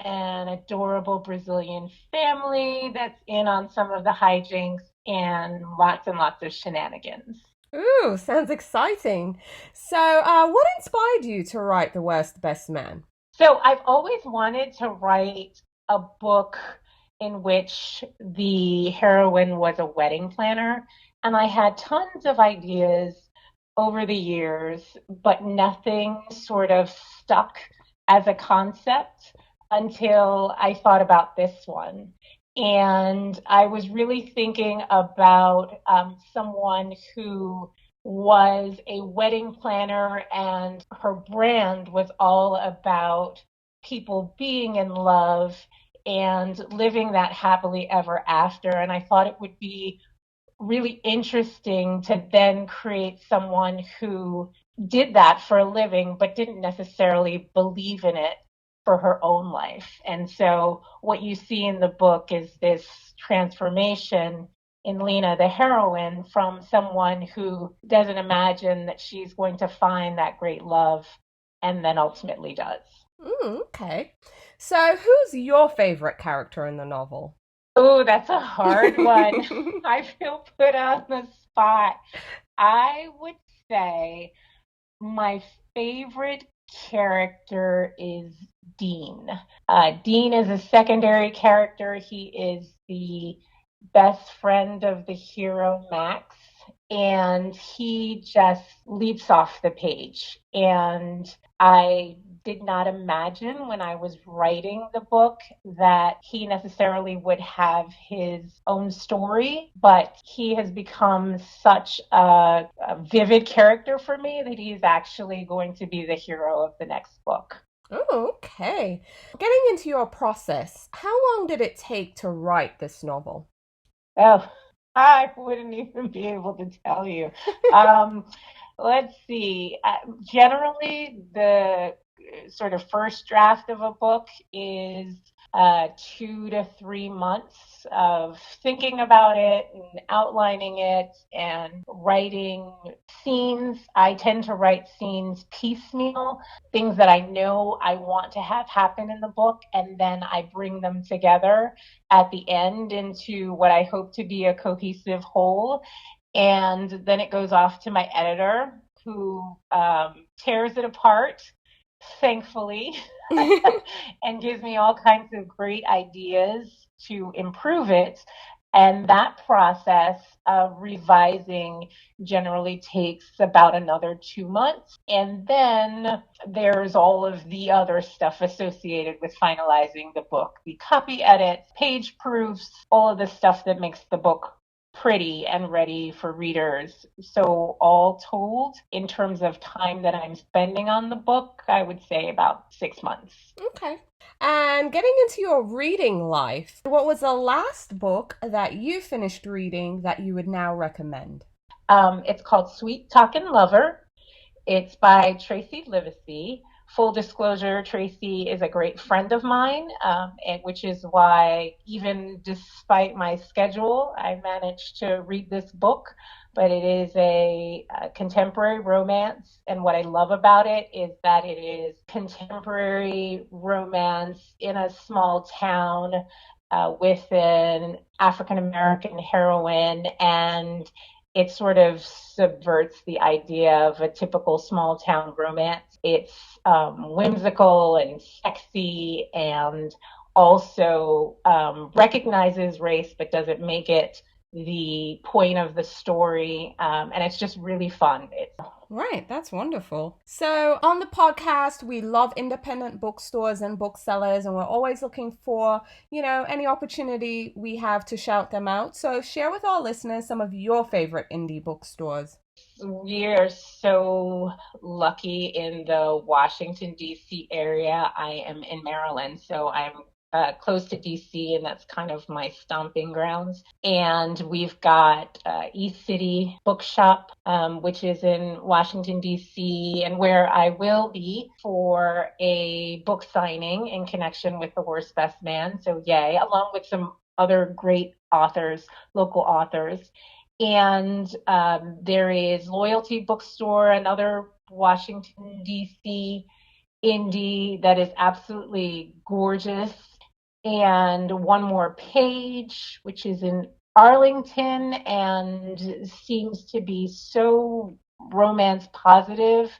an adorable Brazilian family that's in on some of the hijinks, and lots of shenanigans. Ooh, sounds exciting. So, what inspired you to write The Worst Best Man? So I've always wanted to write a book in which the heroine was a wedding planner, and I had tons of ideas over the years, but nothing sort of stuck as a concept until I thought about this one. And I was really thinking about someone who was a wedding planner, and her brand was all about people being in love and living that happily ever after. And I thought it would be really interesting to then create someone who did that for a living, but didn't necessarily believe in it for her own life. And so what you see in the book is this transformation in Lena, the heroine, from someone who doesn't imagine that she's going to find that great love and then ultimately does. Okay. So, who's your favorite character in the novel? Oh, that's a hard one. I feel put on the spot. I would say my favorite character is Dean. Dean is a secondary character. He is the best friend of the hero, Max, and he just leaps off the page. And I did not imagine when I was writing the book that he necessarily would have his own story, but he has become such a vivid character for me that he's actually going to be the hero of the next book. Oh, okay. Getting into your process, how long did it take to write this novel? Oh, I wouldn't even be able to tell you. Let's see. Generally, the sort of first draft of a book is 2 to 3 months of thinking about it and outlining it and writing scenes. I tend to write scenes piecemeal, things that I know I want to have happen in the book, and then I bring them together at the end into what I hope to be a cohesive whole. And then it goes off to my editor, who tears it apart, thankfully, and gives me all kinds of great ideas to improve it. And that process of revising generally takes about another 2 months. And then there's all of the other stuff associated with finalizing the book, the copy edits, page proofs, all of the stuff that makes the book pretty and ready for readers. So all told, in terms of time that I'm spending on the book, I would say about 6 months. Okay. And getting into your reading life, what was the last book that you finished reading that you would now recommend? It's called Sweet Talkin' Lover. It's by Tracy Livesey. Full disclosure, Tracy is a great friend of mine, which is why, even despite my schedule, I managed to read this book. But it is a contemporary romance, and what I love about it is that it is contemporary romance in a small town with an African American heroine, and it sort of subverts the idea of a typical small town romance. It's whimsical and sexy, and also recognizes race but doesn't make it the point of the story. And it's just really fun. Right, that's wonderful. So on the podcast, we love independent bookstores and booksellers, and we're always looking for, any opportunity we have to shout them out. So share with our listeners some of your favorite indie bookstores. We are so lucky in the Washington, D.C. area. I am in Maryland, so I'm close to DC, and that's kind of my stomping grounds. And we've got East City Bookshop, which is in Washington, DC, and where I will be for a book signing in connection with The Worst Best Man. So yay, along with some other great authors, local authors. And there is Loyalty Bookstore, another Washington, D.C. indie that is absolutely gorgeous. And One More Page, which is in Arlington and seems to be so romance positive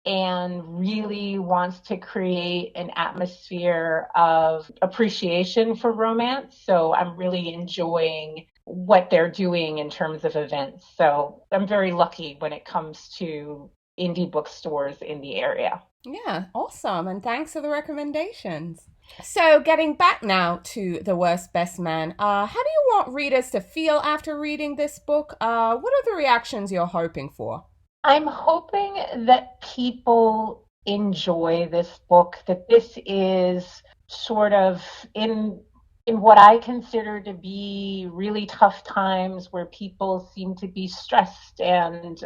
and really wants to create an atmosphere of appreciation for romance. So I'm really enjoying what they're doing in terms of events. So I'm very lucky when it comes to indie bookstores in the area. Yeah, awesome. And thanks for the recommendations. So getting back now to The Worst Best Man, how do you want readers to feel after reading this book? What are the reactions you're hoping for? I'm hoping that people enjoy this book, that this is sort of in what I consider to be really tough times where people seem to be stressed and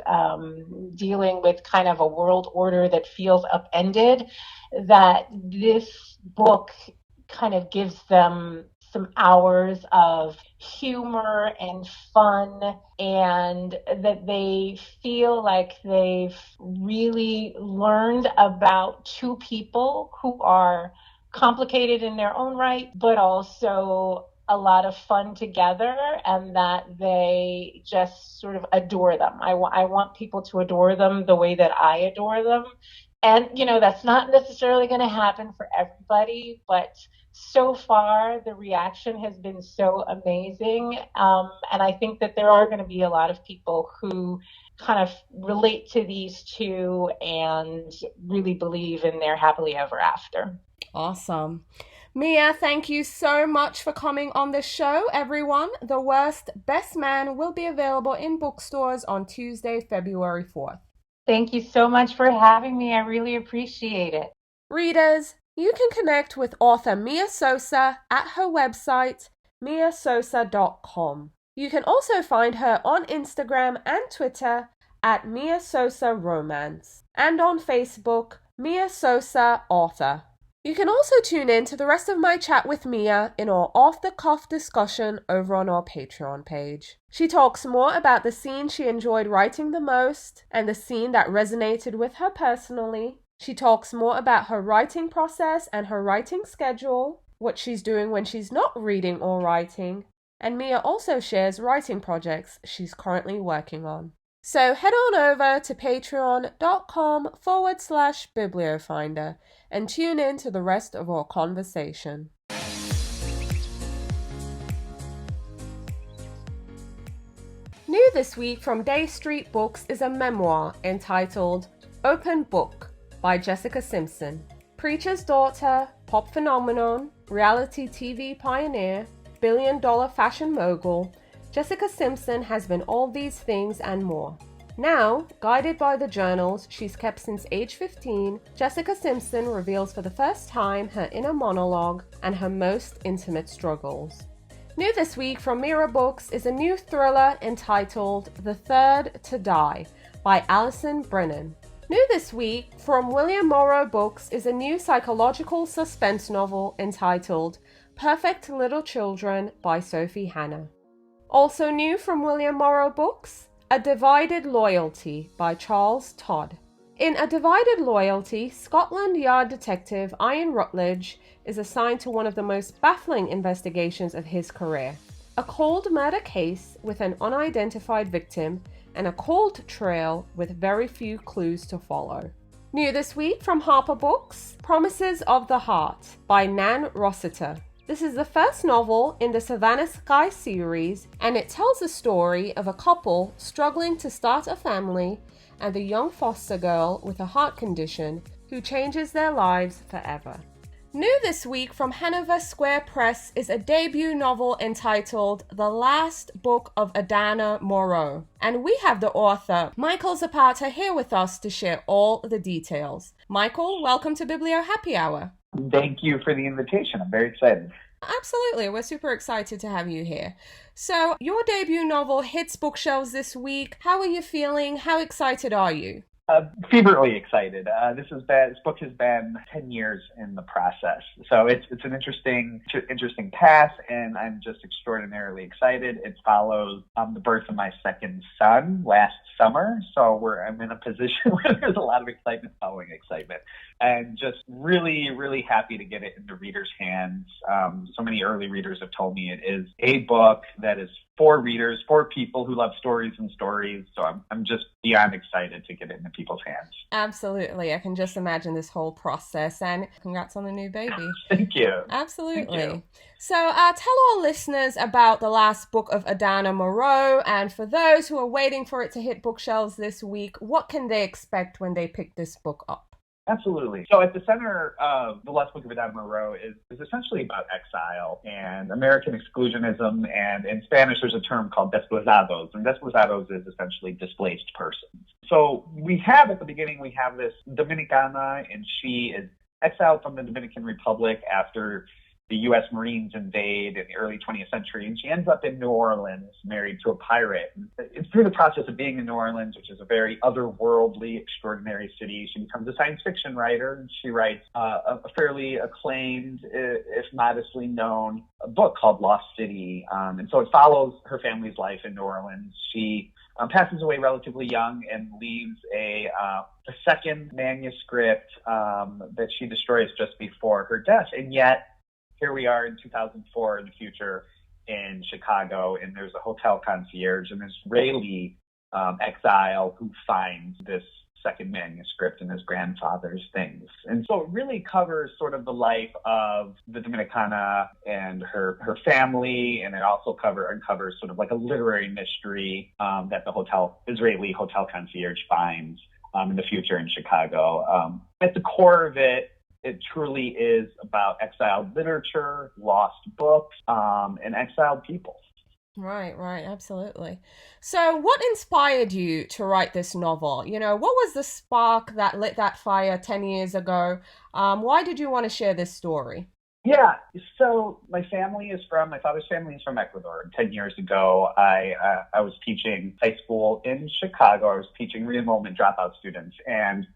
dealing with kind of a world order that feels upended, that this book kind of gives them some hours of humor and fun, and that they feel like they've really learned about two people who are complicated in their own right, but also a lot of fun together, and that they just sort of adore them. I want people to adore them the way that I adore them. And, that's not necessarily going to happen for everybody, but so far the reaction has been so amazing. And I think that there are going to be a lot of people who kind of relate to these two and really believe in their happily ever after. Awesome. Mia, thank you so much for coming on the show, everyone. The Worst Best Man will be available in bookstores on Tuesday, February 4th. Thank you so much for having me. I really appreciate it. Readers, you can connect with author Mia Sosa at her website, miasosa.com. You can also find her on Instagram and Twitter at Mia Sosa Romance, and on Facebook, Mia Sosa Author. You can also tune in to the rest of my chat with Mia in our off-the-cuff discussion over on our Patreon page. She talks more about the scene she enjoyed writing the most and the scene that resonated with her personally. She talks more about her writing process and her writing schedule, what she's doing when she's not reading or writing, and Mia also shares writing projects she's currently working on. So head on over to patreon.com/bibliofinder and tune in to the rest of our conversation. New this week from Day Street Books is a memoir entitled Open Book by Jessica Simpson. Preacher's daughter, pop phenomenon, reality TV pioneer, billion-dollar fashion mogul, Jessica Simpson has been all these things and more. Now, guided by the journals she's kept since age 15, Jessica Simpson reveals for the first time her inner monologue and her most intimate struggles. New this week from Mira Books is a new thriller entitled The Third to Die by Alison Brennan. New this week from William Moreau Books is a new psychological suspense novel entitled Perfect Little Children by Sophie Hannah. Also new from William Moreau Books, A Divided Loyalty by Charles Todd. In A Divided Loyalty, Scotland Yard detective Ian Rutledge is assigned to one of the most baffling investigations of his career, a cold murder case with an unidentified victim and a cold trail with very few clues to follow. New this week from Harper Books, Promises of the Heart by Nan Rossiter. This is the first novel in the Savannah Sky series, and it tells the story of a couple struggling to start a family and a young foster girl with a heart condition who changes their lives forever. New this week from Hanover Square Press is a debut novel entitled The Last Book of Adana, Moreau. And we have the author, Michael Zapata, here with us to share all the details. Michael, welcome to Biblio Happy Hour. Thank you for the invitation. I'm very excited. Absolutely. We're super excited to have you here. So, your debut novel hits bookshelves this week. How are you feeling? How excited are you? Feverishly excited. This book has been 10 years in the process. So it's an interesting path, and I'm just extraordinarily excited. It follows the birth of my second son last summer. So I'm in a position where there's a lot of excitement following excitement, and just really, really happy to get it into readers' hands. So many early readers have told me it is a book that is for readers, for people who love stories and stories. So I'm just beyond excited to get it into people's hands. Absolutely. I can just imagine this whole process, and congrats on the new baby. Thank you. Absolutely. Thank you. So tell our listeners about The Last Book of Adana, Moreau, and for those who are waiting for it to hit bookshelves this week, what can they expect when they pick this book up? Absolutely. So at the center of The Last Book of Adana, Moreau is essentially about exile and American exclusionism, and in Spanish there's a term called desplazados, and desplazados is essentially displaced persons. So at the beginning we have this Dominicana, and she is exiled from the Dominican Republic after the U.S. Marines invade in the early 20th century, and she ends up in New Orleans, married to a pirate. It's through the process of being in New Orleans, which is a very otherworldly, extraordinary city, she becomes a science fiction writer, and she writes a fairly acclaimed, if modestly known, book called Lost City. And so it follows her family's life in New Orleans. She passes away relatively young and leaves a second manuscript that she destroys just before her death, and yet here we are in 2004 in the future in Chicago, and there's a hotel concierge, and there's Israeli exile who finds this second manuscript in his grandfather's things. And so it really covers sort of the life of the Dominicana and her family, and it also uncovers sort of like a literary mystery that the Israeli hotel concierge finds in the future in Chicago. At the core of it truly is about exiled literature, lost books, and exiled people. Right, absolutely. So what inspired you to write this novel? What was the spark that lit that fire 10 years ago? Why did you want to share this story? Yeah, so my father's family is from Ecuador. 10 years ago, I was teaching high school in Chicago. I was teaching re-enrollment dropout students, and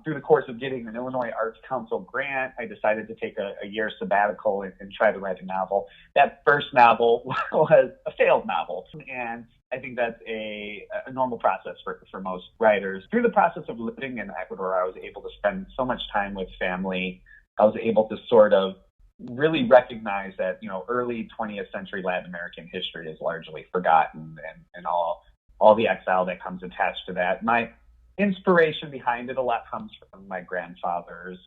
through the course of getting an Illinois Arts Council grant, I decided to take a year sabbatical and try to write a novel. That first novel was a failed novel, and I think that's a normal process for most writers. Through the process of living in Ecuador, I was able to spend so much time with family. I was able to sort of really recognize that, early 20th century Latin American history is largely forgotten, and all the exile that comes attached to that. My inspiration behind it a lot comes from my grandfathers,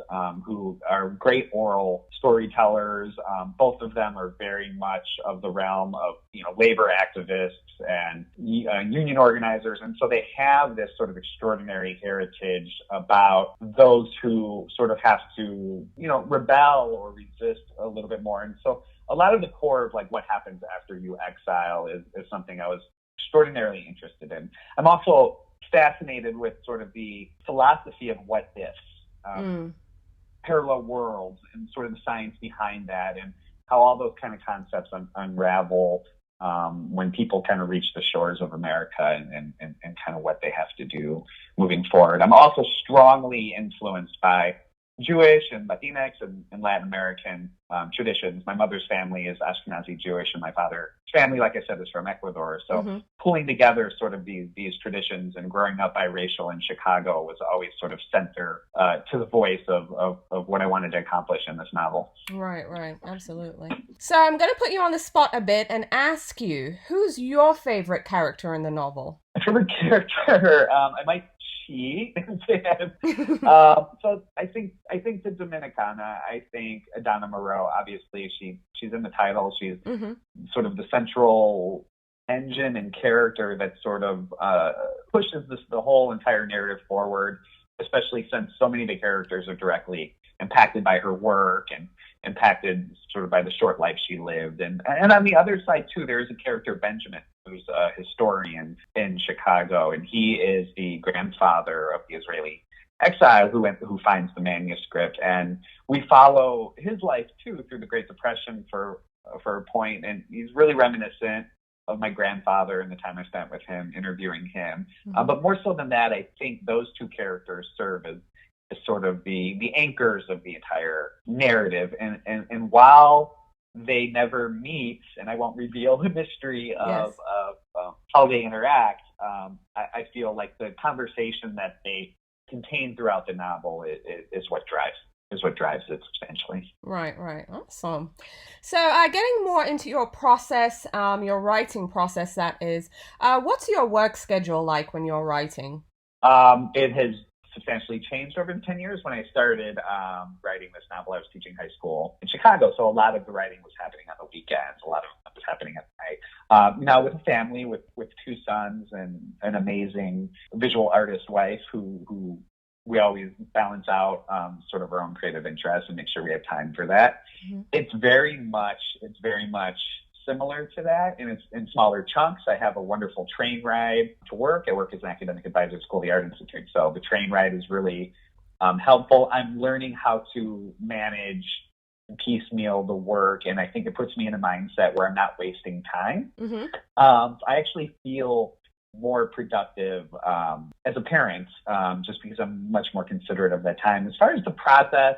who are great oral storytellers. Both of them are very much of the realm of, labor activists and union organizers. And so they have this sort of extraordinary heritage about those who sort of have to, rebel or resist a little bit more. And so a lot of the core of like what happens after you exile is something I was extraordinarily interested in. I'm also fascinated with sort of the philosophy of what ifs, parallel worlds, and sort of the science behind that, and how all those kind of concepts unravel when people kind of reach the shores of America, and kind of what they have to do moving forward. I'm also strongly influenced by Jewish and Latinx and Latin American traditions. My mother's family is Ashkenazi Jewish, and my father's family, like I said, is from Ecuador. So pulling together sort of these traditions and growing up biracial in Chicago was always sort of center to the voice of what I wanted to accomplish in this novel. Right, absolutely. So I'm going to put you on the spot a bit and ask you, who's your favorite character in the novel? My favorite character, I might cheat and say so I think the Dominicana. I think Adana Moreau. Obviously, she's in the title. She's sort of the central engine and character that sort of pushes the whole entire narrative forward. Especially since so many of the characters are directly impacted by her work and impacted sort of by the short life she lived. And on the other side, too, there is a character, Benjamin, who's a historian in Chicago, and he is the grandfather of the Israeli exile who finds the manuscript. And we follow his life, too, through the Great Depression for a point, and he's really reminiscent of my grandfather and the time I spent with him, interviewing him. But more so than that, I think those two characters serve as sort of the anchors of the entire narrative. And while they never meet, and I won't reveal the mystery of how they interact, I feel like the conversation that they contain throughout the novel is what drives it substantially. Right. Awesome. So getting more into your process, your writing process, that is, what's your work schedule like when you're writing? It has substantially changed over the 10 years. When I started writing this novel, I was teaching high school in Chicago, so a lot of the writing was happening on the weekends. A lot of it was happening at night. Now with a family, with two sons and an amazing visual artist wife who we always balance out sort of our own creative interests and make sure we have time for that. It's very much similar to that, and it's in smaller chunks. I have a wonderful train ride to work. I work as an academic advisor at School of the Art Institute, so the train ride is really helpful. I'm learning how to manage and piecemeal the work, and I think it puts me in a mindset where I'm not wasting time. I actually feel more productive as a parent, just because I'm much more considerate of that time. As far as the process,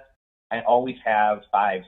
I always have 5-6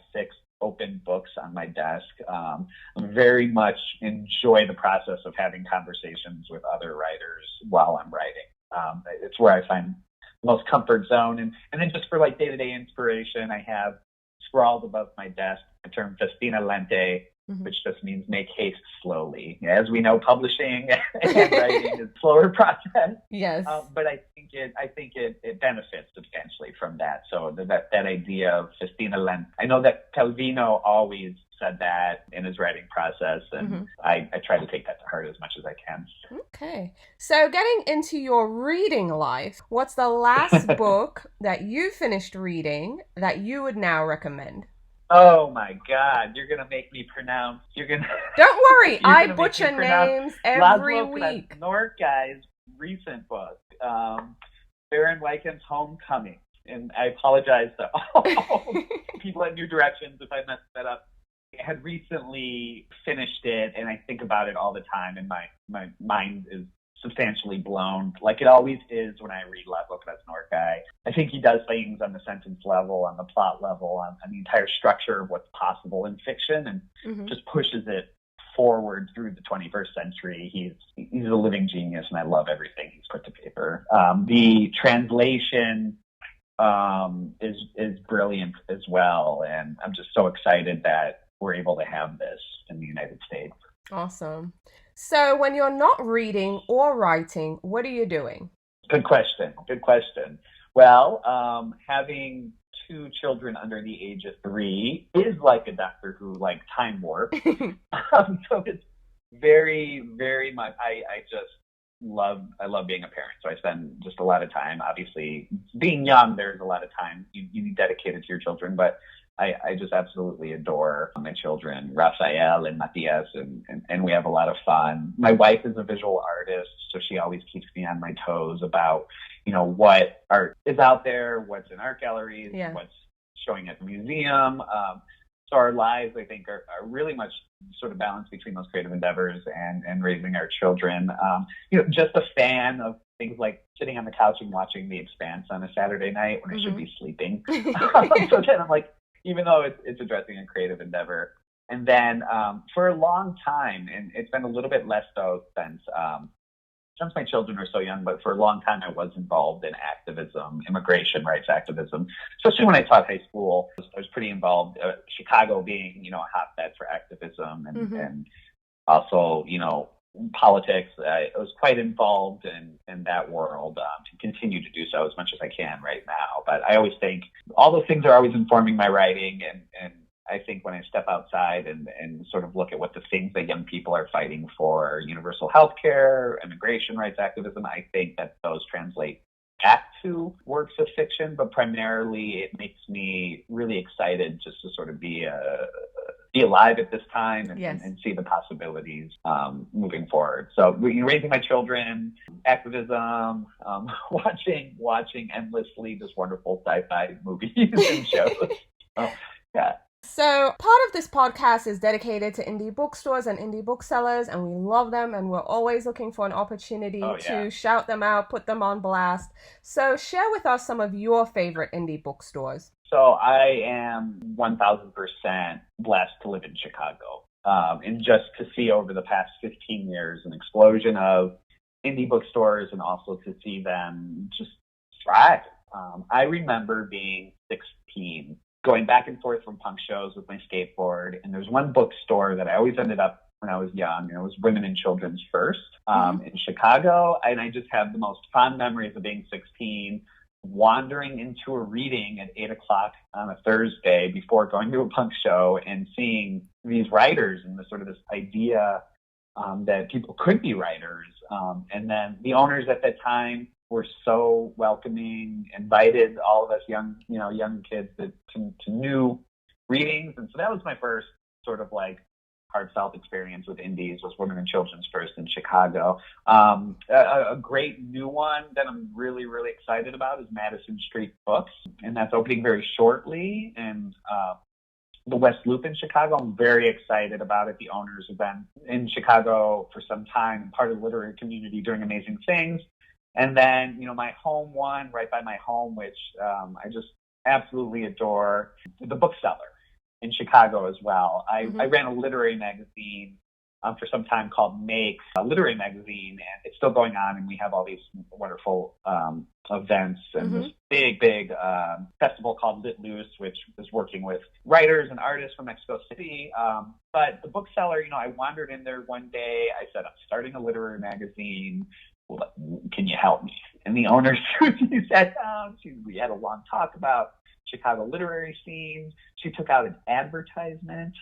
open books on my desk. I very much enjoy the process of having conversations with other writers while I'm writing. It's where I find the most comfort zone. And then just for like day-to-day inspiration, I have scrawled above my desk the term festina lente, which just means make haste slowly. As we know, publishing and writing is a slower process. Yes. But I think it benefits substantially from that. So that idea of festina lente. I know that Calvino always said that in his writing process, and I try to take that to heart as much as I can. Okay. So getting into your reading life, what's the last book that you finished reading that you would now recommend? Oh my God, you're going to make me pronounce. Don't worry, I butcher names every week. Norkai's recent book, Baron Wycombe's Homecoming. And I apologize to all people at New Directions if I messed that up. I had recently finished it, and I think about it all the time, and my mind is substantially blown, like it always is when I read Lovecraft's Norkai. I think he does things on the sentence level, on the plot level, on the entire structure of what's possible in fiction, and just pushes it forward through the 21st century. He's a living genius, and I love everything he's put to paper. The translation is brilliant as well, and I'm just so excited that we're able to have this in the United States. Awesome. So when you're not reading or writing, what are you doing? Good question. Well, having two children under the age of 3 is like a Doctor Who, like time warp. So it's very, very much, I love being a parent. So I spend just a lot of time, obviously being young, there's a lot of time you need dedicated to your children, but I just absolutely adore my children, Rafael and Matias, and we have a lot of fun. My wife is a visual artist, so she always keeps me on my toes about, what art is out there, what's in art galleries, what's showing at the museum. So our lives, I think, are really much sort of balanced between those creative endeavors and raising our children. Just a fan of things like sitting on the couch and watching The Expanse on a Saturday night when I should be sleeping. So then I'm like, even though it's addressing a creative endeavor. And then for a long time, and it's been a little bit less so since my children are so young, but for a long time I was involved in activism, immigration rights activism, especially when I taught high school. I was pretty involved, Chicago being, a hotbed for activism and also, politics. I was quite involved in that world, to continue to do so as much as I can right now. But I always think all those things are always informing my writing, and I think when I step outside and sort of look at what the things that young people are fighting for, universal health care, immigration rights activism, I think that those translate back to works of fiction, but primarily it makes me really excited just to sort of be alive at this time and see the possibilities moving forward. So raising my children, activism, watching endlessly just wonderful sci-fi movies and shows. Yeah. So part of this podcast is dedicated to indie bookstores and indie booksellers, and we love them, and we're always looking for an opportunity to shout them out, put them on blast. So share with us some of your favorite indie bookstores. So I am 1,000% blessed to live in Chicago, and just to see over the past 15 years an explosion of indie bookstores and also to see them just thrive. I remember being 16, going back and forth from punk shows with my skateboard. And there's one bookstore that I always ended up when I was young. It was Women and Children's First in Chicago. And I just have the most fond memories of being 16, wandering into a reading at 8 o'clock on a Thursday before going to a punk show and seeing these writers and this idea that people could be writers. And then the owners at that time were so welcoming, invited all of us young kids to new readings. And so that was my first sort of like heartfelt experience with indies, was Women and Children's First in Chicago. A great new one that I'm really, really excited about is Madison Street Books. And that's opening very shortly in the West Loop in Chicago. I'm very excited about it. The owners have been in Chicago for some time and part of the literary community doing amazing things. And then, my home one right by my home, which I just absolutely adore, the Bookseller in Chicago as well. I ran a literary magazine for some time called Make, a literary magazine, and it's still going on, and we have all these wonderful events and this big festival called Lit Loose, which is working with writers and artists from Mexico City. But the Bookseller, I wandered in there one day. I said, I'm starting a literary magazine. Can you help me? And the owner, she sat down. We had a long talk about Chicago literary scene. She took out an advertisement.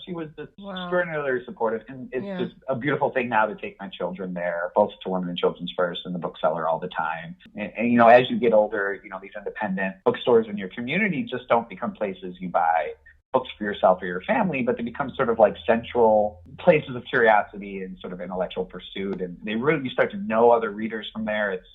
She was just extraordinarily supportive. And it's just a beautiful thing now to take my children there, both to Women and Children's First and the Bookseller all the time. And as you get older, these independent bookstores in your community just don't become places you buy books for yourself or your family, but they become sort of like central places of curiosity and sort of intellectual pursuit. And they really, you start to know other readers from there. It's,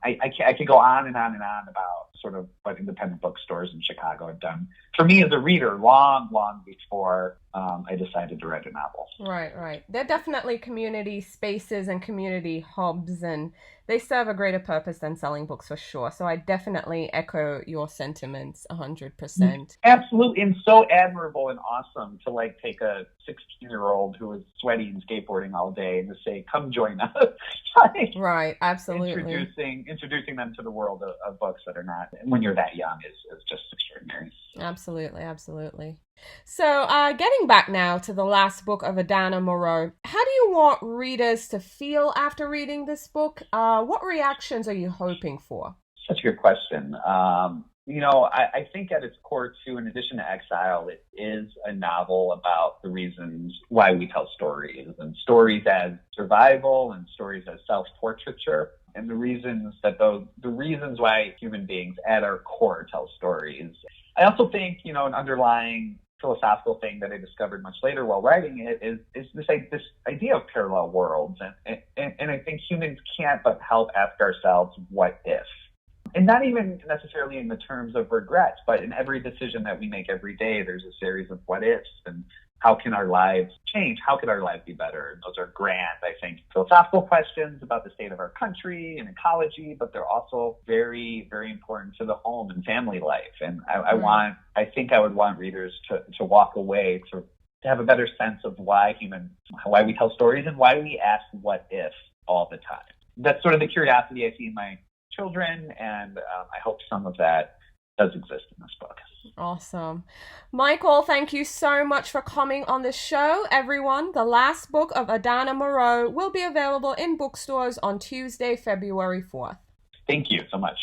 I could go on and on and on about sort of what independent bookstores in Chicago have done for me as a reader long before I decided to write a novel. Right. They're definitely community spaces and community hubs, and they serve a greater purpose than selling books for sure. So I definitely echo your sentiments 100%. Absolutely. And so admirable and awesome to take a 16-year-old who is sweaty and skateboarding all day and to say, come join us. Right. Absolutely. Introducing them to the world of books that are not, when you're that young, is just extraordinary. Absolutely. So getting back now to the last book of Adana, Moreau, how do you want readers to feel after reading this book? What reactions are you hoping for? Such a good question. I think at its core, too, in addition to exile, it is a novel about the reasons why we tell stories, and stories as survival and stories as self-portraiture, and the reasons why human beings at our core tell stories. I also think, an underlying philosophical thing that I discovered much later while writing it is this idea of parallel worlds. And I think humans can't but help ask ourselves, what if? And not even necessarily in the terms of regrets, but in every decision that we make every day, there's a series of what ifs. And how can our lives change? How could our lives be better? And those are grand, I think, philosophical questions about the state of our country and ecology, but they're also very, very important to the home and family life. And I think I would want readers to walk away to have a better sense of why we tell stories and why we ask what if all the time. That's sort of the curiosity I see in my children, and I hope some of that does exist in this book. Awesome. Michael, thank you so much for coming on the show. Everyone, the last book of Adana Moreau will be available in bookstores on Tuesday, February 4th. Thank you so much.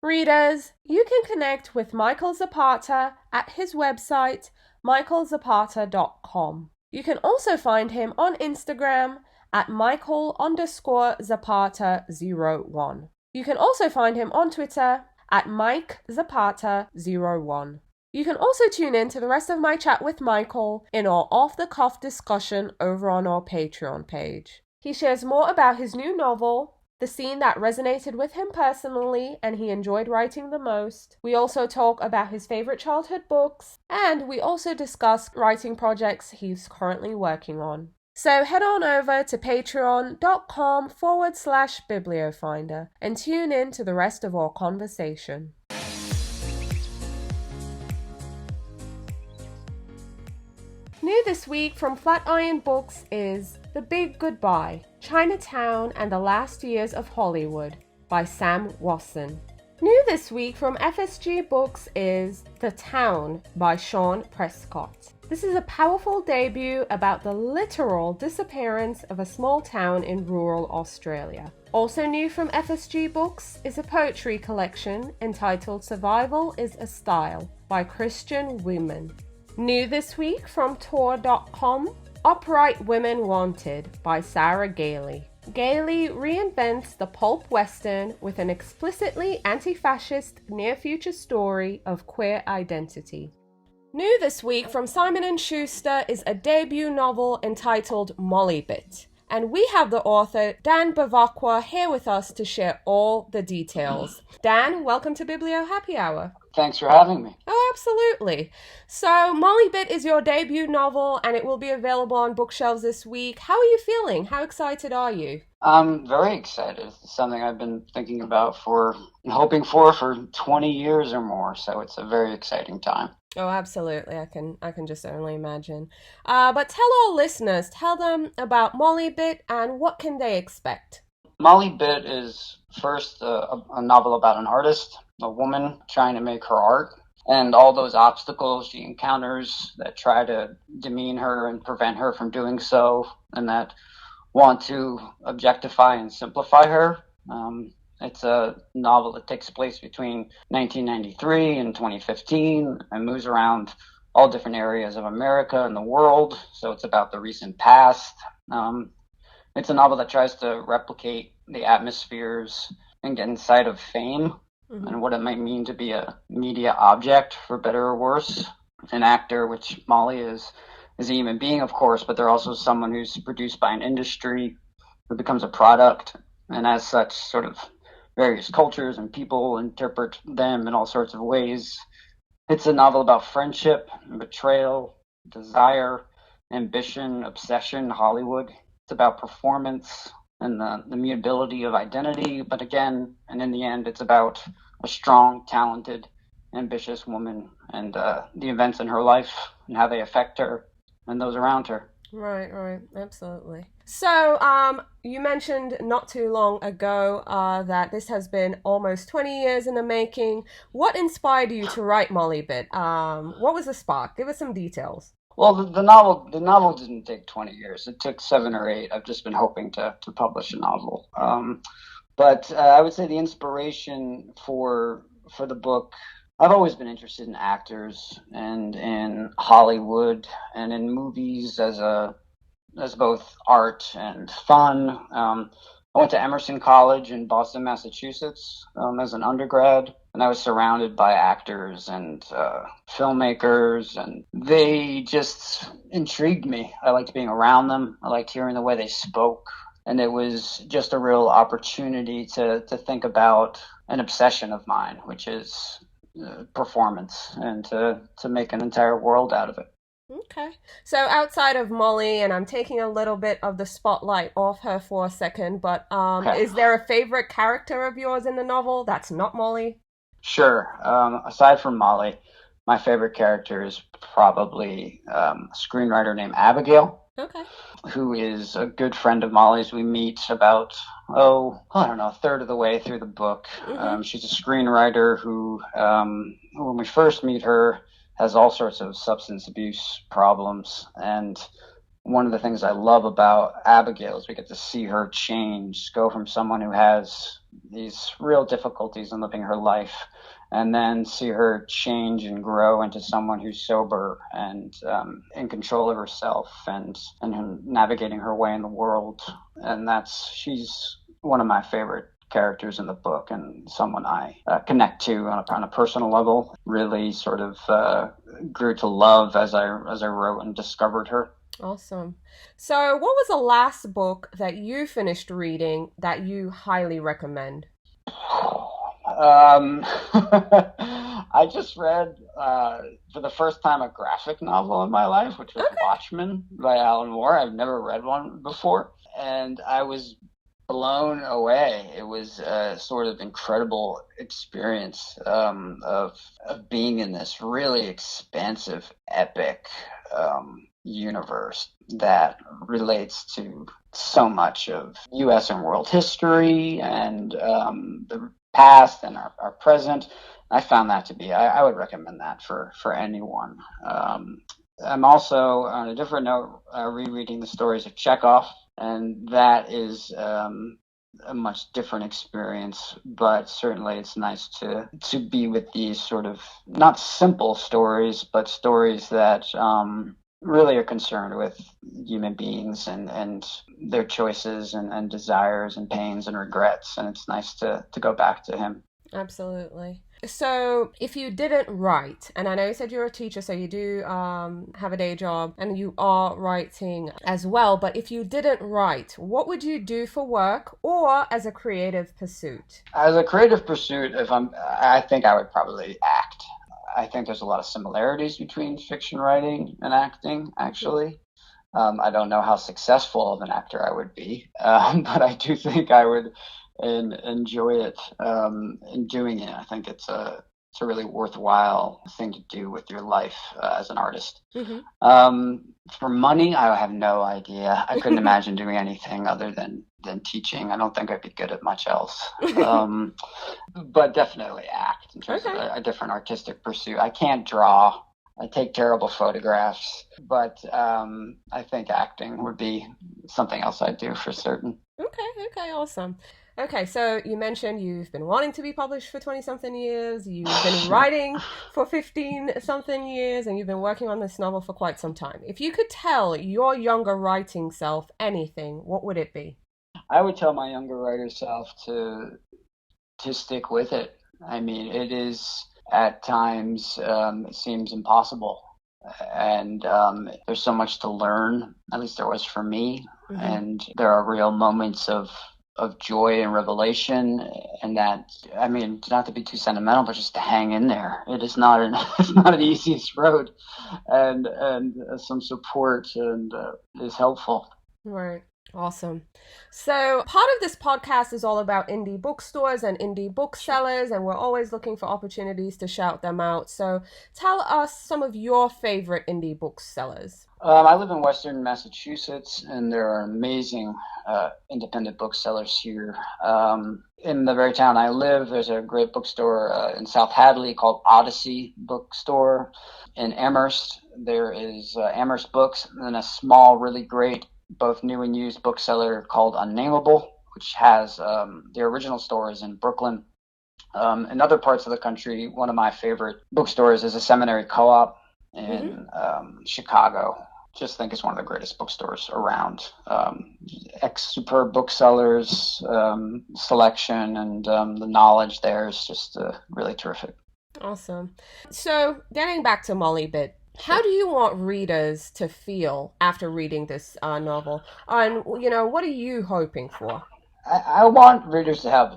Readers, you can connect with Michael Zapata at his website, michaelzapata.com. You can also find him on Instagram at Michael_Zapata01. You can also find him on Twitter at MikeZapata01. You can also tune in to the rest of my chat with Michael in our off-the-cuff discussion over on our Patreon page. He shares more about his new novel, the scene that resonated with him personally and he enjoyed writing the most. We also talk about his favorite childhood books, and we also discuss writing projects he's currently working on. So head on over to patreon.com/bibliofinder and tune in to the rest of our conversation. New this week from Flatiron Books is The Big Goodbye, Chinatown and the Last Years of Hollywood by Sam Wasson. New this week from FSG Books is The Town by Sean Prescott. This is a powerful debut about the literal disappearance of a small town in rural Australia. Also new from FSG Books is a poetry collection entitled Survival is a Style by Christian Women. New this week from Tor.com, Upright Women Wanted by Sarah Gailey. Gailey reinvents the pulp western with an explicitly anti-fascist near-future story of queer identity. New this week from Simon & Schuster is a debut novel entitled Mollybit, and we have the author Dan Bevacqua here with us to share all the details. Dan, welcome to Biblio Happy Hour. Thanks for having me. Oh, absolutely. So, Mollybit is your debut novel, and it will be available on bookshelves this week. How are you feeling? How excited are you? I'm very excited. It's something I've been thinking about and hoping for 20 years or more, so it's a very exciting time. Oh, absolutely. I can just only imagine. But tell them about Mollybit and what can they expect? Mollybit is first a novel about an artist, a woman trying to make her art, and all those obstacles she encounters that try to demean her and prevent her from doing so, and that want to objectify and simplify her. It's a novel that takes place between 1993 and 2015 and moves around all different areas of America and the world. So it's about the recent past. It's a novel that tries to replicate the atmospheres and get inside of fame and what it might mean to be a media object, for better or worse. An actor, which Molly is a human being, of course, but they're also someone who's produced by an industry who becomes a product, and as such, sort of various cultures and people interpret them in all sorts of ways. It's a novel about friendship, betrayal, desire, ambition, obsession, Hollywood. It's about performance and the mutability of identity, but again, and in the end, it's about a strong, talented, ambitious woman and the events in her life and how they affect her and those around her. Right, absolutely. So, you mentioned not too long ago that this has been almost 20 years in the making. What inspired you to write Mollybit? What was the spark? Give us some details. Well, the novel didn't take 20 years. It took 7 or 8. I've just been hoping to publish a novel. But I would say the inspiration for the book, I've always been interested in actors and in Hollywood and in movies as both art and fun. I went to Emerson College in Boston, Massachusetts as an undergrad, and I was surrounded by actors and filmmakers, and they just intrigued me. I liked being around them. I liked hearing the way they spoke, and it was just a real opportunity to think about an obsession of mine, which is performance, and to make an entire world out of it. Okay. So outside of Molly, and I'm taking a little bit of the spotlight off her for a second, but Okay. is there a favorite character of yours in the novel that's not Molly? Sure. Aside from Molly, my favorite character is probably a screenwriter named Abigail, Okay. who is a good friend of Molly's. We meet about, I don't know, a third of the way through the book. She's a screenwriter who, when we first meet her, has all sorts of substance abuse problems. And one of the things I love about Abigail is we get to see her change, go from someone who has these real difficulties in living her life, and then see her change and grow into someone who's sober and in control of herself and navigating her way in the world. And she's one of my favorite characters in the book, and someone I connect to on a personal level. Really sort of grew to love as I wrote and discovered her. Awesome. So, what was the last book that you finished reading that you highly recommend? I just read for the first time a graphic novel in my life, which was Watchmen by Alan Moore. I've never read one before, and I was blown away. It was a sort of incredible experience of being in this really expansive, epic universe that relates to so much of U.S. and world history and the past and our present. I found that to be, I would recommend that for anyone. I'm also, on a different note, rereading the stories of Chekhov, and that is a much different experience, but certainly it's nice to be with these sort of not simple stories, but stories that really are concerned with human beings and their choices and desires and pains and regrets. And it's nice to go back to him. Absolutely. So if you didn't write, and I know you said you're a teacher, so you do have a day job and you are writing as well, but if you didn't write, what would you do for work or as a creative pursuit? As a creative pursuit, I think I would probably act. I think there's a lot of similarities between fiction writing and acting, actually. I don't know how successful of an actor I would be, but I do think I would enjoy it in doing it. I think it's a really worthwhile thing to do with your life as an artist. For money, I have no idea. I couldn't imagine doing anything other than teaching. I don't think I'd be good at much else. But definitely act in terms of a different artistic pursuit. I can't draw. I take terrible photographs, but I think acting would be something else I'd do for certain. Okay, awesome. Okay, so you mentioned you've been wanting to be published for 20-something years, you've been writing for 15-something years, and you've been working on this novel for quite some time. If you could tell your younger writing self anything, what would it be? I would tell my younger writer self to stick with it. I mean, it is at times it seems impossible, and there's so much to learn. At least there was for me, and there are real moments of joy and revelation, and that, I mean, not to be too sentimental, but just to hang in there. It is not it's not the easiest road, and some support and is helpful. Right. Awesome. So part of this podcast is all about indie bookstores and indie booksellers, and we're always looking for opportunities to shout them out. So tell us some of your favorite indie booksellers. I live in Western Massachusetts, and there are amazing independent booksellers here. In the very town I live, there's a great bookstore in South Hadley called Odyssey Bookstore. In Amherst, there is Amherst Books, and then a small, really great, both new and used bookseller called Unnameable, which has the original stores in Brooklyn. In other parts of the country, one of my favorite bookstores is a Seminary Co-op in Chicago. Just think it's one of the greatest bookstores around. Superb booksellers, selection, and the knowledge there is just really terrific. Awesome. So getting back to Molly bit, how do you want readers to feel after reading this novel? And, what are you hoping for? I want readers to have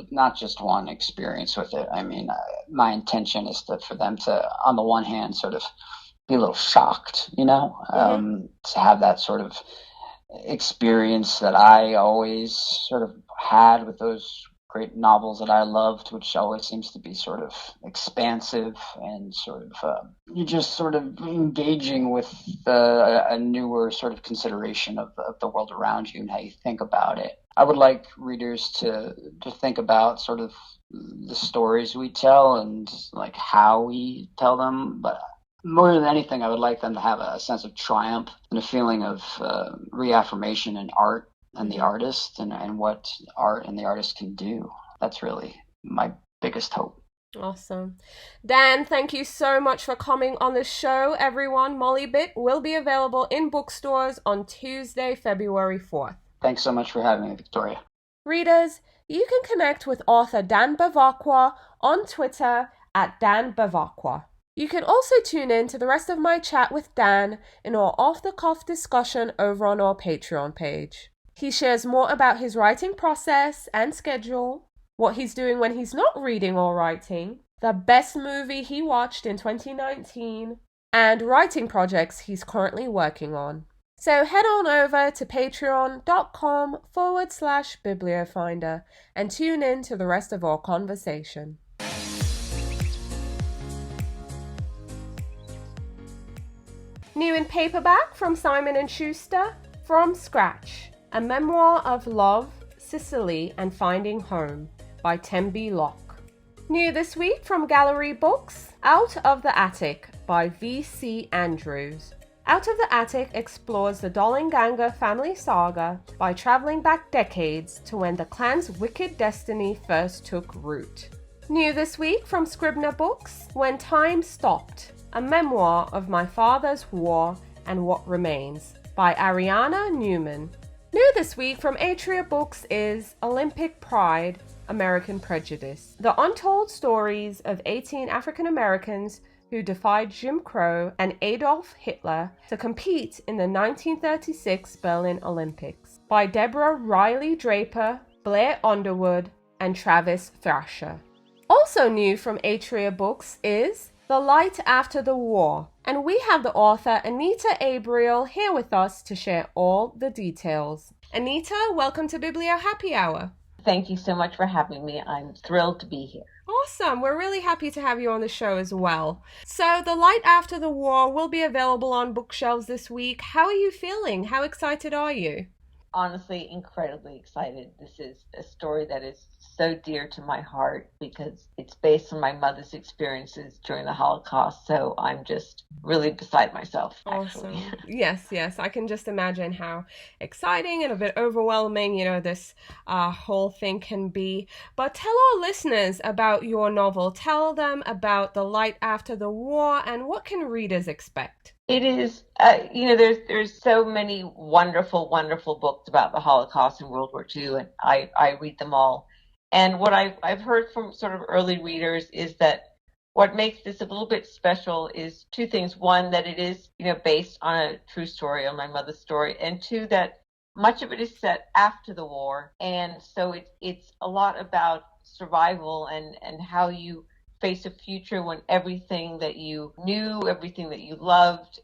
not just one experience with it. I mean, my intention is for them to, on the one hand, sort of be a little shocked, to have that sort of experience that I always sort of had with those great novels that I loved, which always seems to be sort of expansive and sort of you're just sort of engaging with a newer sort of consideration of the world around you and how you think about it. I would like readers to think about sort of the stories we tell and like how we tell them, but more than anything, I would like them to have a sense of triumph and a feeling of reaffirmation in art and the artist and what art and the artist can do. That's really my biggest hope. Awesome. Dan, thank you so much for coming on the show, everyone. Molly Bit will be available in bookstores on Tuesday, February 4th. Thanks so much for having me, Victoria. Readers, you can connect with author Dan Bevacqua on Twitter at Dan Bevacqua. You can also tune in to the rest of my chat with Dan in our off-the-cuff discussion over on our Patreon page. He shares more about his writing process and schedule, what he's doing when he's not reading or writing, the best movie he watched in 2019, and writing projects he's currently working on. So head on over to patreon.com/bibliofinder and tune in to the rest of our conversation. New in paperback from Simon & Schuster, From Scratch, a memoir of love, Sicily, and finding home by Tembi Locke. New this week from Gallery Books, Out of the Attic by V.C. Andrews. Out of the Attic explores the Dollanganger family saga by traveling back decades to when the clan's wicked destiny first took root. New this week from Scribner Books, When Time Stopped, a memoir of my father's war and what remains by Ariana Newman. New this week from Atria Books is Olympic Pride, American Prejudice, the untold stories of 18 African Americans who defied Jim Crow and Adolf Hitler to compete in the 1936 Berlin Olympics by Deborah Riley Draper, Blair Underwood, and Travis Thrasher. Also new from Atria Books is The Light After the War, and we have the author Anita Abriel here with us to share all the details. Anita, welcome to Biblio Happy Hour. Thank you so much for having me. I'm thrilled to be here. Awesome. We're really happy to have you on the show as well. So, The Light After the War will be available on bookshelves this week. How are you feeling? How excited are you? Honestly, incredibly excited. This is a story that is so dear to my heart because it's based on my mother's experiences during the Holocaust. So I'm just really beside myself, actually. Awesome. Yes. I can just imagine how exciting and a bit overwhelming, this whole thing can be. But tell our listeners about your novel. Tell them about The Light After the War and what can readers expect? It is, there's so many wonderful, wonderful books about the Holocaust and World War II, and I read them all. And what I've heard from sort of early readers is that what makes this a little bit special is two things. One, that it is, based on a true story, on my mother's story, and two, that much of it is set after the war. And so it's a lot about survival and how you face a future when everything that you knew, everything that you loved,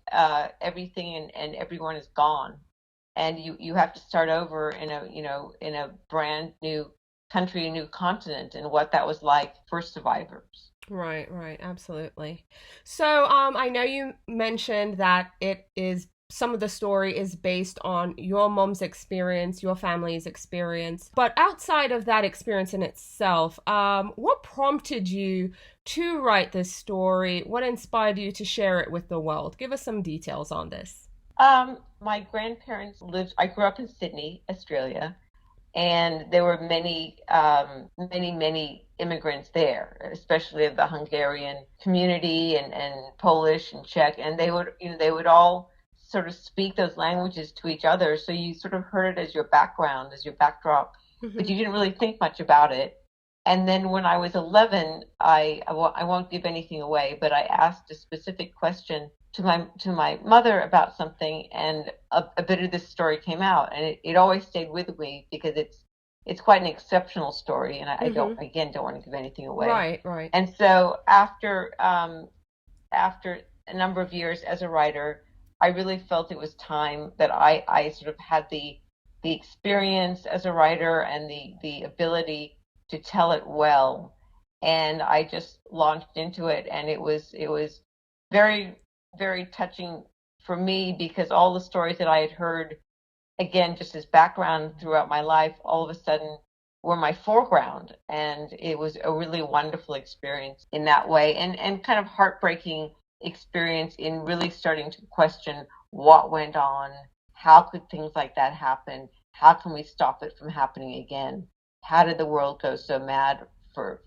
everything and everyone is gone, and you have to start over in a brand new country, a new continent, and what that was like for survivors. Right, absolutely. So I know you mentioned that some of the story is based on your mom's experience, your family's experience. But outside of that experience in itself, what prompted you to write this story? What inspired you to share it with the world? Give us some details on this. My grandparents I grew up in Sydney, Australia, and there were many immigrants there, especially of the Hungarian community and Polish and Czech, and they would all sort of speak those languages to each other. So you sort of heard it as your background, as your backdrop, but you didn't really think much about it. And then when I was 11, I won't give anything away, but I asked a specific question to my mother about something, and a bit of this story came out, and it always stayed with me because it's quite an exceptional story, and I don't want to give anything away. Right. And so after a number of years as a writer, I really felt it was time that I sort of had the experience as a writer and the ability to tell it well. And I just launched into it, and it was very, very touching for me, because all the stories that I had heard, again, just as background throughout my life, all of a sudden were my foreground. And it was a really wonderful experience in that way, and kind of heartbreaking experience in really starting to question what went on. How could things like that happen? How can we stop it from happening again? How did the world go so mad for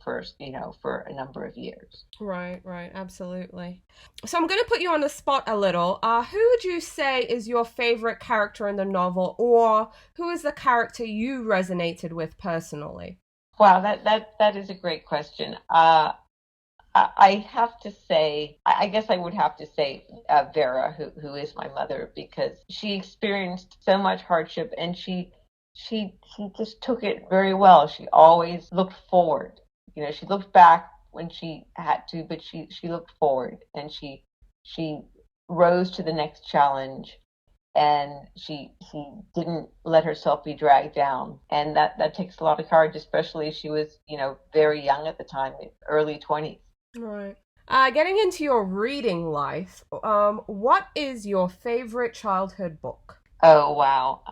a number of years? Right, absolutely. So I'm going to put you on the spot a little. Who would you say is your favorite character in the novel, or who is the character you resonated with personally? Wow, that is a great question. I have to say, I guess I would have to say Vera, who is my mother, because she experienced so much hardship, and she just took it very well. She always looked forward. She looked back when she had to, but she looked forward, and she rose to the next challenge, and she didn't let herself be dragged down. And that takes a lot of courage, especially she was, very young at the time, early 20s. Right. Getting into your reading life, what is your favorite childhood book? Oh, wow.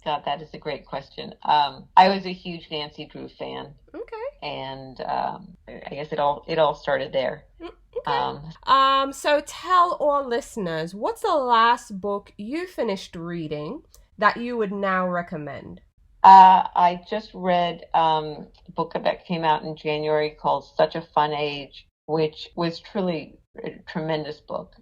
God, that is a great question. I was a huge Nancy Drew fan. Okay. And I guess it all started there. Okay. So tell our listeners, what's the last book you finished reading that you would now recommend? I just read a book that came out in January called Such a Fun Age, which was truly a tremendous book.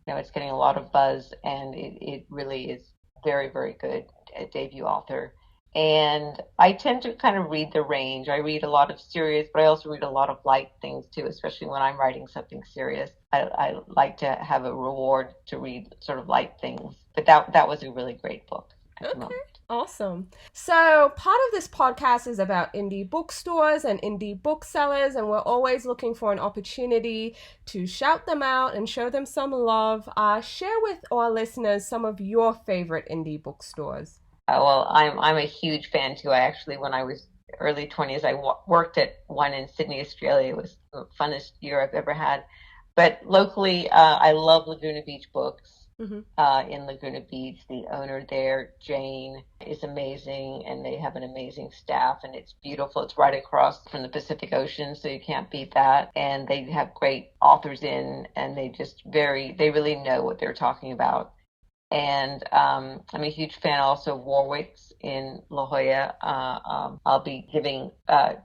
It's getting a lot of buzz, and it really is very, very good. A debut author. And I tend to kind of read the range. I read a lot of serious, but I also read a lot of light things too, especially when I'm writing something serious. I like to have a reward to read sort of light things. But that was a really great book at the moment. Awesome. So part of this podcast is about indie bookstores and indie booksellers, and we're always looking for an opportunity to shout them out and show them some love. Share with our listeners some of your favorite indie bookstores. Well, I'm a huge fan too. I actually, when I was early 20s, I worked at one in Sydney, Australia. It was the funnest year I've ever had. But locally, I love Laguna Beach Books. Mm-hmm. In Laguna Beach, the owner there, Jane, is amazing, and they have an amazing staff, and it's beautiful. It's right across from the Pacific Ocean, so you can't beat that. And they have great authors in, and they really know what they're talking about. And I'm a huge fan also of Warwick's in La Jolla. I'll be giving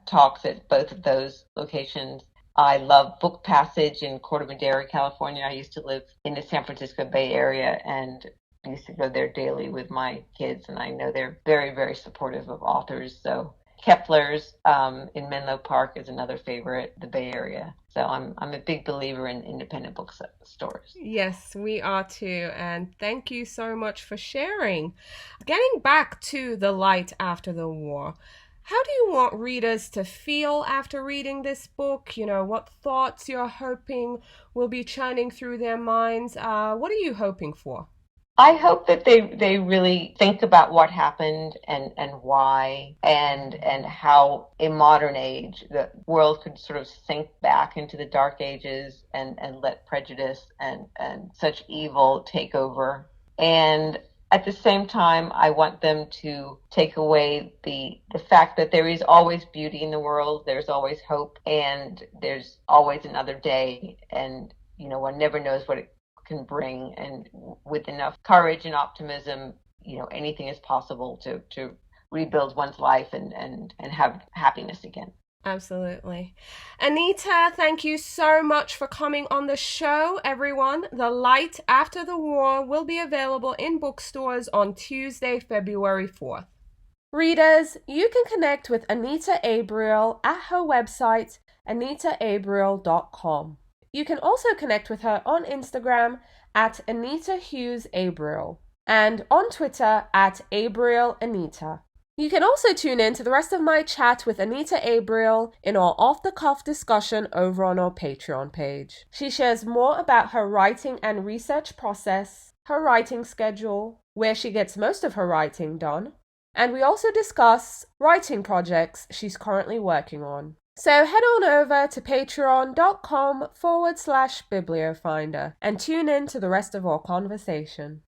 talks at both of those locations. I love Book Passage in Corte Madera, California. I used to live in the San Francisco Bay Area, and I used to go there daily with my kids, and I know they're very, very supportive of authors. So Kepler's in Menlo Park is another favorite, the Bay Area. So I'm a big believer in independent bookstores. Yes, we are too. And thank you so much for sharing. Getting back to The Light After the War, how do you want readers to feel after reading this book? What thoughts you're hoping will be churning through their minds? What are you hoping for? I hope that they really think about what happened and why, and how in modern age the world could sort of sink back into the dark ages and let prejudice and such evil take over. And at the same time, I want them to take away the fact that there is always beauty in the world, there's always hope, and there's always another day, and one never knows what it can bring, and with enough courage and optimism, anything is possible to rebuild one's life and have happiness again. Absolutely. Anita, thank you so much for coming on the show, everyone. The Light After the War will be available in bookstores on Tuesday, February 4th. Readers, you can connect with Anita Abriel at her website, anitaabriel.com. You can also connect with her on Instagram at Anita Hughes Abriel and on Twitter at Abriel Anita. You can also tune in to the rest of my chat with Anita Abriel in our off-the-cuff discussion over on our Patreon page. She shares more about her writing and research process, her writing schedule, where she gets most of her writing done, and we also discuss writing projects she's currently working on. So head on over to patreon.com/bibliofinder and tune in to the rest of our conversation.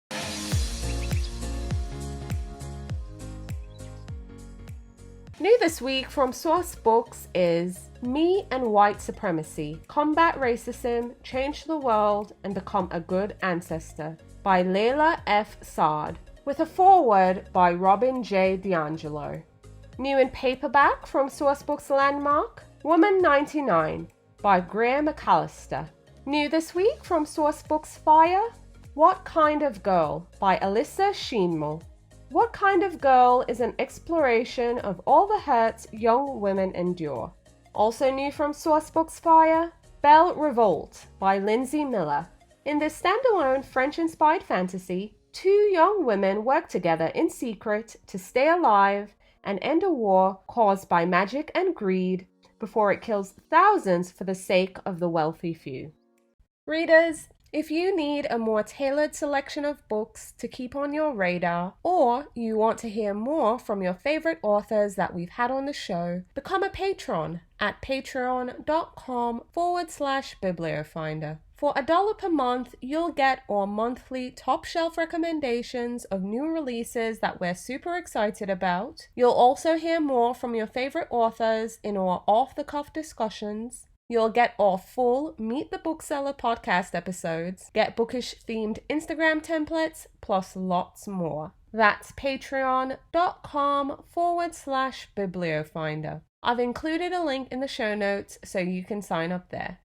New this week from Source Books is Me and White Supremacy, Combat Racism, Change the World, and Become a Good Ancestor by Layla F. Saad, with a foreword by Robin J. D'Angelo. New in paperback from Source Books Landmark, Woman 99 by Greer McAllister. New this week from Source Books Fire, What Kind of Girl by Alyssa Sheenmull. What Kind of Girl is an exploration of all the hurts young women endure. Also new from Source Books Fire, Belle Revolt by Lindsay Miller. In this standalone French-inspired fantasy, two young women work together in secret to stay alive and end a war caused by magic and greed before it kills thousands for the sake of the wealthy few. Readers, if you need a more tailored selection of books to keep on your radar, or you want to hear more from your favorite authors that we've had on the show, become a patron at patreon.com/bibliofinder. For $1 per month, you'll get our monthly top shelf recommendations of new releases that we're super excited about. You'll also hear more from your favorite authors in our off-the-cuff discussions. You'll get our full Meet the Bookseller podcast episodes, get bookish-themed Instagram templates, plus lots more. That's patreon.com/bibliofinder. I've included a link in the show notes so you can sign up there.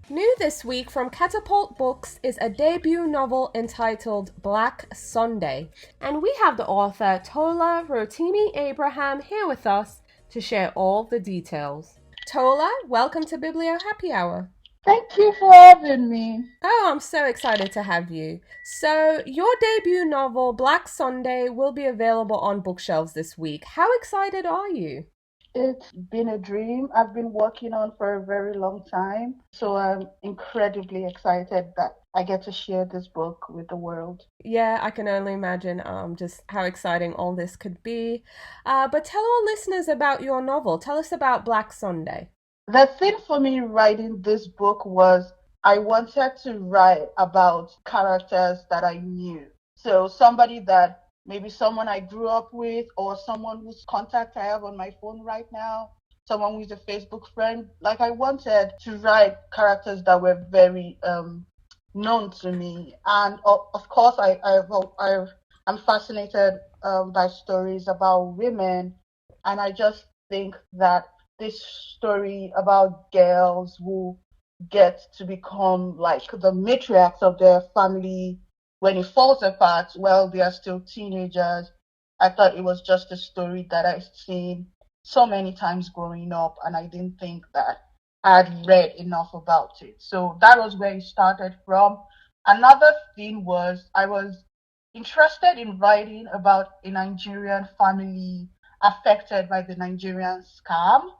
New this week from Catapult Books is a debut novel entitled Black Sunday, and we have the author Tola Rotimi Abraham here with us to share all the details. Tola, welcome to Biblio Happy Hour. Thank you for having me. Oh, I'm so excited to have you. So, your debut novel, Black Sunday, will be available on bookshelves this week. How excited are you? It's been a dream I've been working on for a very long time. So I'm incredibly excited that I get to share this book with the world. Yeah, I can only imagine just how exciting all this could be. But tell our listeners about your novel. Tell us about Black Sunday. The thing for me writing this book was I wanted to write about characters that I knew. So somebody that maybe someone I grew up with, or someone whose contact I have on my phone right now, someone who's a Facebook friend. Like, I wanted to write characters that were very known to me. And of course, I'm fascinated by stories about women. And I just think that this story about girls who get to become like the matriarchs of their family, when it falls apart, well, they are still teenagers. I thought it was just a story that I've seen so many times growing up, and I didn't think that I'd read enough about it. So that was where it started from. Another thing was I was interested in writing about a Nigerian family affected by the Nigerian scam.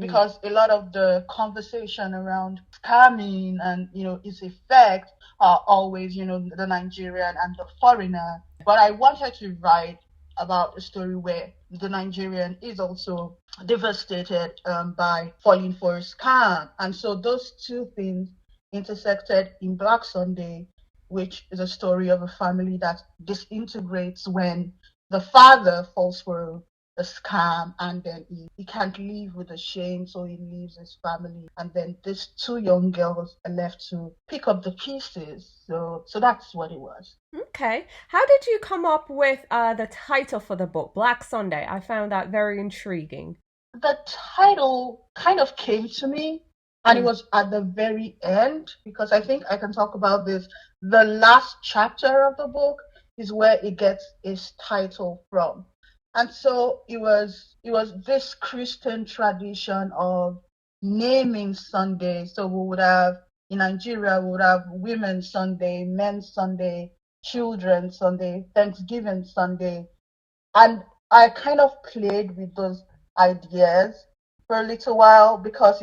Because a lot of the conversation around scamming and, its effect are always, the Nigerian and the foreigner. But I wanted to write about a story where the Nigerian is also devastated by falling for a scam. And so those two things intersected in Black Sunday, which is a story of a family that disintegrates when the father falls for a scam, and then he can't live with the shame, so he leaves his family, and then these two young girls are left to pick up the pieces. So that's what it was. Okay. How did you come up with the title for the book, Black Sunday? I found that very intriguing. The title kind of came to me, and it was at the very end, because I think I can talk about this. The last chapter of the book is where it gets its title from. And so it was this Christian tradition of naming Sunday. So we would have, in Nigeria, we would have Women's Sunday, Men's Sunday, Children's Sunday, Thanksgiving Sunday, and I kind of played with those ideas for a little while because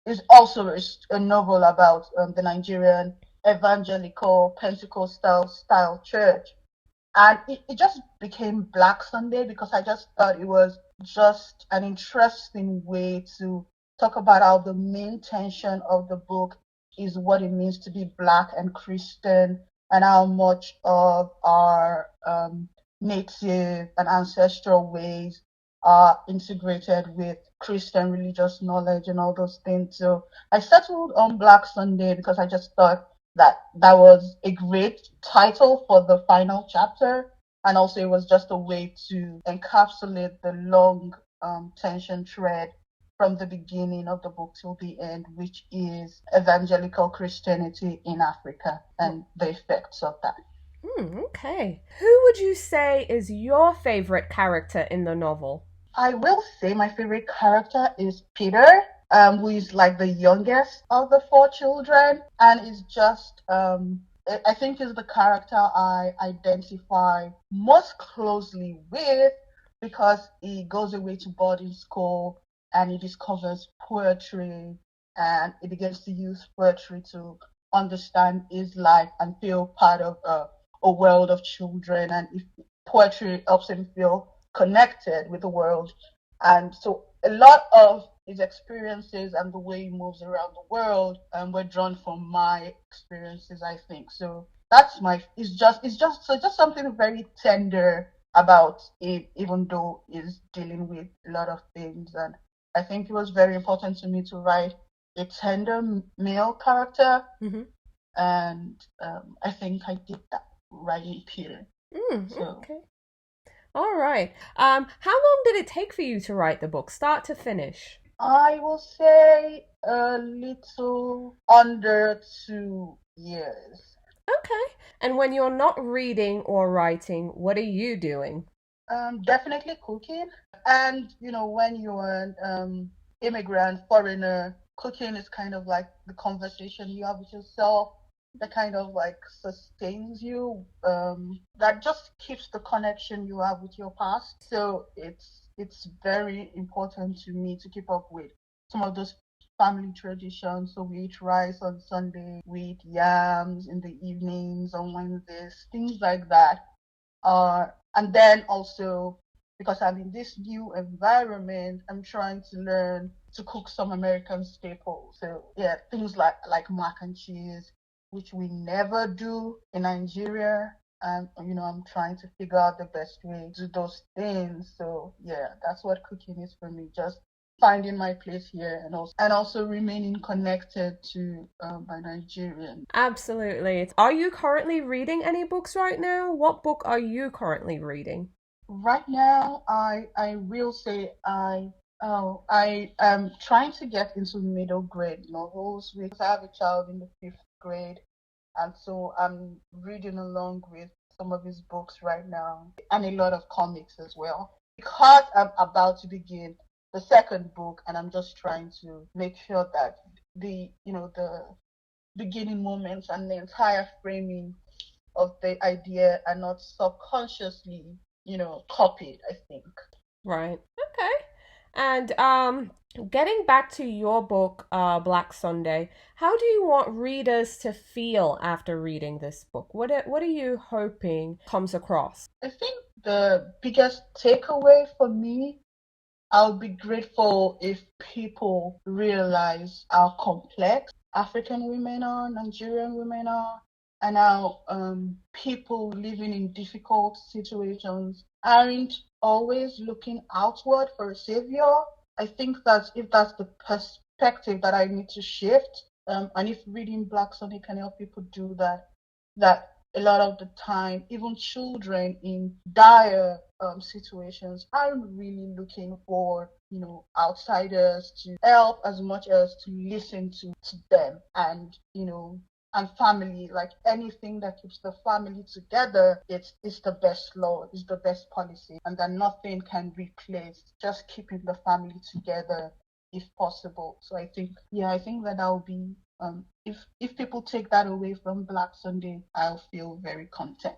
it's also a novel about the Nigerian evangelical Pentecostal style church. And it just became Black Sunday because I just thought it was just an interesting way to talk about how the main tension of the book is what it means to be Black and Christian, and how much of our native and ancestral ways are integrated with Christian religious knowledge and all those things. So I settled on Black Sunday because I just thought that was a great title for the final chapter, and also it was just a way to encapsulate the long tension thread from the beginning of the book till the end, which is evangelical Christianity in Africa and the effects of that. Okay. Who would you say is your favorite character in the novel? I will say my favorite character is Peter, who is like the youngest of the four children, and is just I think is the character I identify most closely with because he goes away to boarding school and he discovers poetry and he begins to use poetry to understand his life and feel part of a world of children, and if poetry helps him feel connected with the world. And so a lot of his experiences and the way he moves around the world were drawn from my experiences, I think. So that's it's just something very tender about it, even though he's dealing with a lot of things. And I think it was very important to me to write a tender male character. Mm-hmm. And I think I did that writing Peter. Okay. All right. How long did it take for you to write the book, start to finish? I will say a little under 2 years. Okay. And when you're not reading or writing, what are you doing? Definitely cooking. And, when you're an immigrant, foreigner, cooking is kind of like the conversation you have with yourself that kind of like sustains you, that just keeps the connection you have with your past. So it's very important to me to keep up with some of those family traditions. So we eat rice on Sunday, we eat yams in the evenings on Wednesdays, things like that. And then also, because I'm in this new environment, I'm trying to learn to cook some American staples. So yeah, things like mac and cheese, which we never do in Nigeria. And I'm trying to figure out the best way to do those things. So yeah, that's what cooking is for me. Just finding my place here and also remaining connected to my Nigerian. Absolutely. Are you currently reading any books right now? What book are you currently reading? Right now, I will say I am trying to get into middle grade novels because I have a child in the 5th grade, and so I'm reading along with some of his books right now and a lot of comics as well. Because I'm about to begin the second book, and I'm just trying to make sure that the beginning moments and the entire framing of the idea are not subconsciously, copied, I think. Right. Okay. And getting back to your book, Black Sunday, how do you want readers to feel after reading this book? What are you hoping comes across? I think the biggest takeaway for me, I'll be grateful if people realize how complex African women are, Nigerian women are, and how people living in difficult situations aren't always looking outward for a savior. I think that if that's the perspective that I need to shift, and if reading Black Sunday can help people do that, that a lot of the time, even children in dire situations aren't really looking for, outsiders to help as much as to listen to them. And, and family, like anything that keeps the family together, it's the best law, it's the best policy, and that nothing can replace just keeping the family together if possible. So I think that will be If people take that away from Black Sunday, I'll feel very content.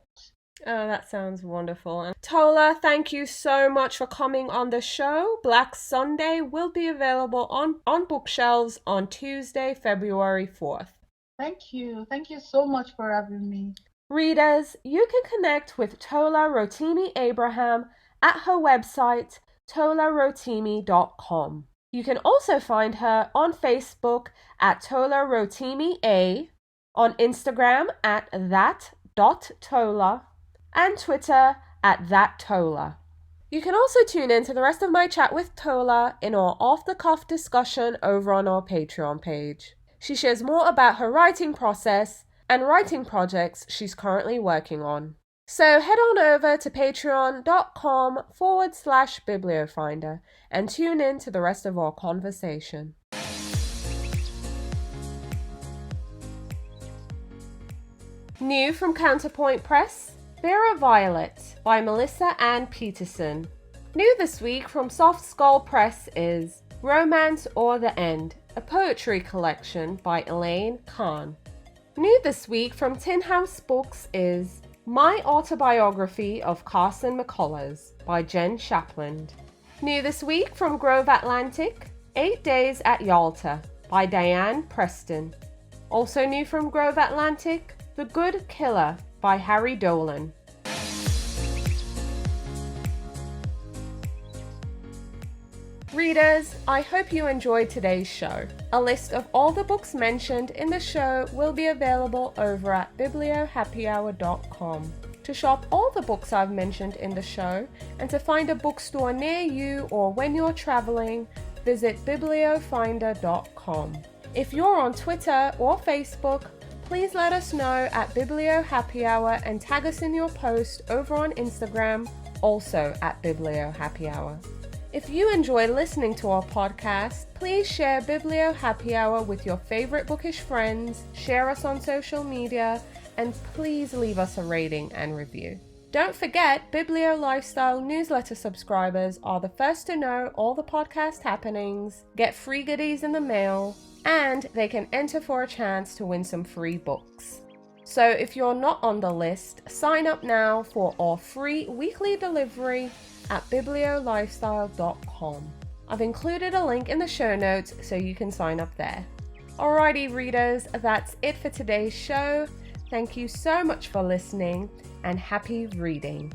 Oh, that sounds wonderful. And Tola, thank you so much for coming on the show. Black Sunday will be available on bookshelves on Tuesday, February 4th. Thank you. Thank you so much for having me. Readers, you can connect with Tola Rotimi Abraham at her website, tolarotimi.com. You can also find her on Facebook at Tola Rotimi A, on Instagram at that.tola, and Twitter at thattola. You can also tune in to the rest of my chat with Tola in our off-the-cuff discussion over on our Patreon page. She shares more about her writing process and writing projects she's currently working on. So head on over to patreon.com/bibliofinder and tune in to the rest of our conversation. New from Counterpoint Press, Vera Violet by Melissa Ann Peterson. New this week from Soft Skull Press is Romance or the End, a poetry collection by Elaine Kahn. New this week from Tin House Books is My Autobiography of Carson McCullers by Jen Shapland. New this week from Grove Atlantic, 8 Days at Yalta by Diane Preston. Also new from Grove Atlantic, The Good Killer by Harry Dolan. Readers, I hope you enjoyed today's show. A list of all the books mentioned in the show will be available over at bibliohappyhour.com. To shop all the books I've mentioned in the show and to find a bookstore near you or when you're traveling, visit bibliofinder.com. If you're on Twitter or Facebook, please let us know at Biblio Happy Hour and tag us in your post over on Instagram, also at Biblio Happy Hour. If you enjoy listening to our podcast, please share Biblio Happy Hour with your favorite bookish friends, share us on social media, and please leave us a rating and review. Don't forget, Biblio Lifestyle newsletter subscribers are the first to know all the podcast happenings, get free goodies in the mail, and they can enter for a chance to win some free books. So if you're not on the list, sign up now for our free weekly delivery at bibliolifestyle.com. I've included a link in the show notes so you can sign up there. Alrighty readers, that's it for today's show. Thank you so much for listening and happy reading.